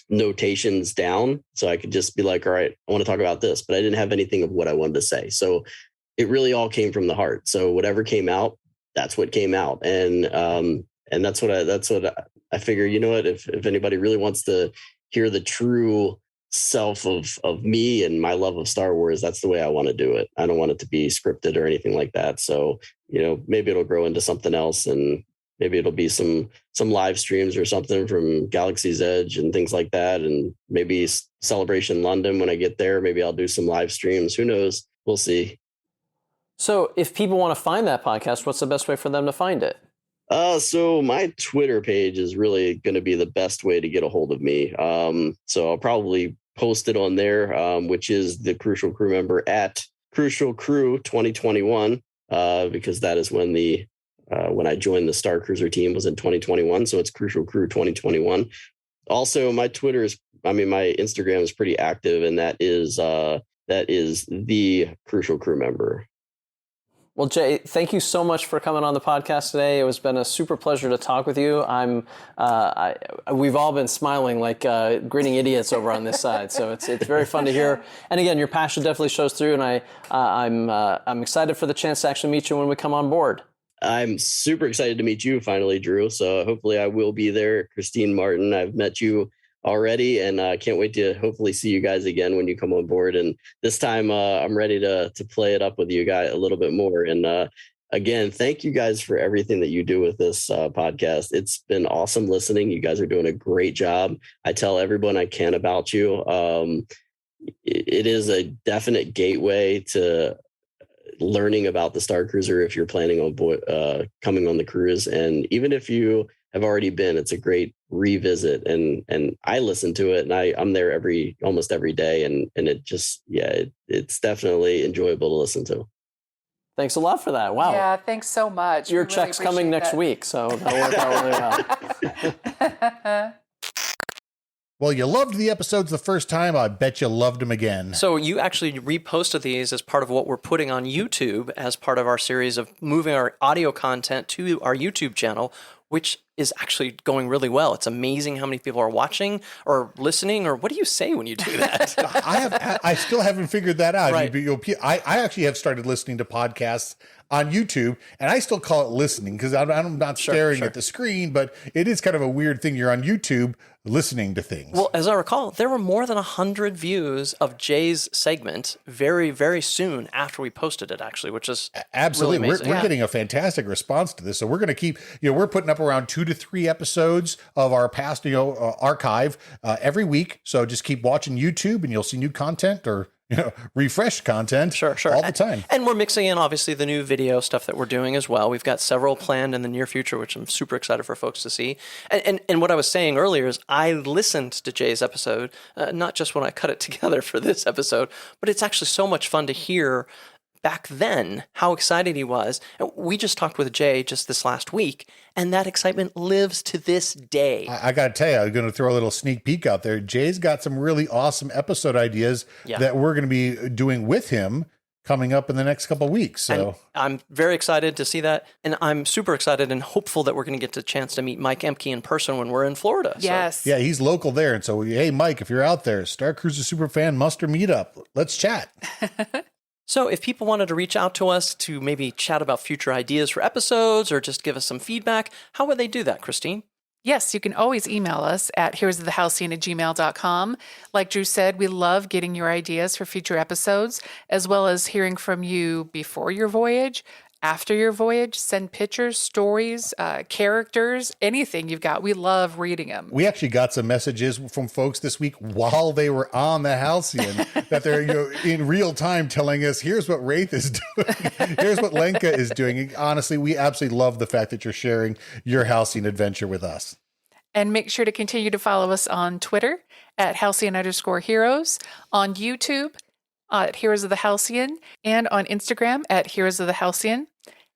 notations down, so I could just be like, all right, I want to talk about this, but I didn't have anything of what I wanted to say. So it really all came from the heart. So whatever came out, that's what came out. And that's what I figure, if anybody really wants to hear the true self of me and my love of Star Wars, that's the way I want to do it. I don't want it to be scripted or anything like that. So, maybe it'll grow into something else, and maybe it'll be some live streams or something from Galaxy's Edge and things like that. And maybe Celebration London when I get there. Maybe I'll do some live streams. Who knows? We'll see. So if people want to find that podcast, what's the best way for them to find it? So my Twitter page is really going to be the best way to get a hold of me. So I'll probably post it on there, which is the Crucial Crew member at Crucial Crew 2021, because that is when I joined the Starcruiser team was in 2021. So it's Crucial Crew 2021. Also, my my Instagram is pretty active, and that is the Crucial Crew member. Well, Jay, thank you so much for coming on the podcast today. It has been a super pleasure to talk with you. We've all been smiling like grinning idiots over on this side, so it's very fun to hear. And again, your passion definitely shows through, and I'm excited for the chance to actually meet you when we come on board. I'm super excited to meet you finally, Drew. So hopefully I will be there. Christine Martin, I've met you already, and I can't wait to hopefully see you guys again when you come on board. And this time I'm ready to play it up with you guys a little bit more. And again, thank you guys for everything that you do with this podcast. It's been awesome listening. You guys are doing a great job. I tell everyone I can about you. It is a definite gateway to learning about the Starcruiser if you're planning on coming on the cruise. And even if you have already been, it's a great revisit. And I listen to it, and I'm there almost every day. And it just, it's definitely enjoyable to listen to. Thanks a lot for that. Wow. Yeah, thanks so much. Your check's coming next week, so that'll work out really well. Well, you loved the episodes the first time. I bet you loved them again. So you actually reposted these as part of what we're putting on YouTube as part of our series of moving our audio content to our YouTube channel, which is actually going really well. It's amazing how many people are watching or listening, or what do you say when you do that? I still haven't figured that out. Right. I actually have started listening to podcasts on YouTube, and I still call it listening because I'm not staring at the screen, but it is kind of a weird thing. You're on YouTube listening to things. Well, as I recall, there were more than 100 views of Jay's segment very, very soon after we posted it, actually, which is absolutely really amazing. We're getting a fantastic response to this. So we're going to keep, we're putting up around 2 to 3 episodes of our past, archive every week. So just keep watching YouTube and you'll see new content or refreshed content all the time. And we're mixing in, obviously, the new video stuff that we're doing as well. We've got several planned in the near future, which I'm super excited for folks to see. And what I was saying earlier is I listened to Jay's episode, not just when I cut it together for this episode, but it's actually so much fun to hear back then how excited he was. And we just talked with Jay just this last week, and that excitement lives to this day. I got to tell you, I'm going to throw a little sneak peek out there. Jay's got some really awesome episode ideas that we're going to be doing with him coming up in the next couple of weeks. So and I'm very excited to see that. And I'm super excited and hopeful that we're going to get the chance to meet Mike Ehmcke in person when we're in Florida. Yes. So. Yeah, he's local there. And so, hey, Mike, if you're out there, Starcruiser Superfan Muster Meetup, let's chat. So if people wanted to reach out to us to maybe chat about future ideas for episodes or just give us some feedback, how would they do that, Christine? Yes, you can always email us at heroesofthehalcyon@gmail.com. Like Drew said, we love getting your ideas for future episodes, as well as hearing from you before your voyage, after your voyage. Send pictures, stories, characters, anything you've got. We love reading them. We actually got some messages from folks this week while they were on the Halcyon that they're in real time telling us, here's what Wraith is doing. Here's what Lenka is doing. And honestly, we absolutely love the fact that you're sharing your Halcyon adventure with us. And make sure to continue to follow us on Twitter at Halcyon_Heroes, on YouTube at Heroes of the Halcyon, and on Instagram at Heroes of the Halcyon.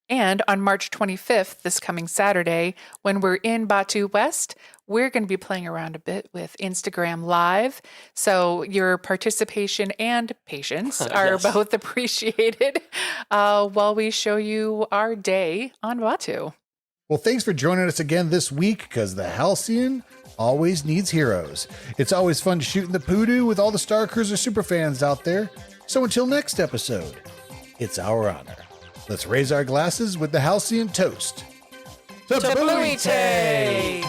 And on March 25th, this coming Saturday, when we're in Batuu West, we're going to be playing around a bit with Instagram Live. So your participation and patience are both appreciated while we show you our day on Batuu. Well, thanks for joining us again this week, because the Halcyon always needs heroes. It's always fun shooting the poodoo with all the Starcruiser superfans out there. So until next episode, it's our honor. Let's raise our glasses with the Halcyon toast. Tabooite!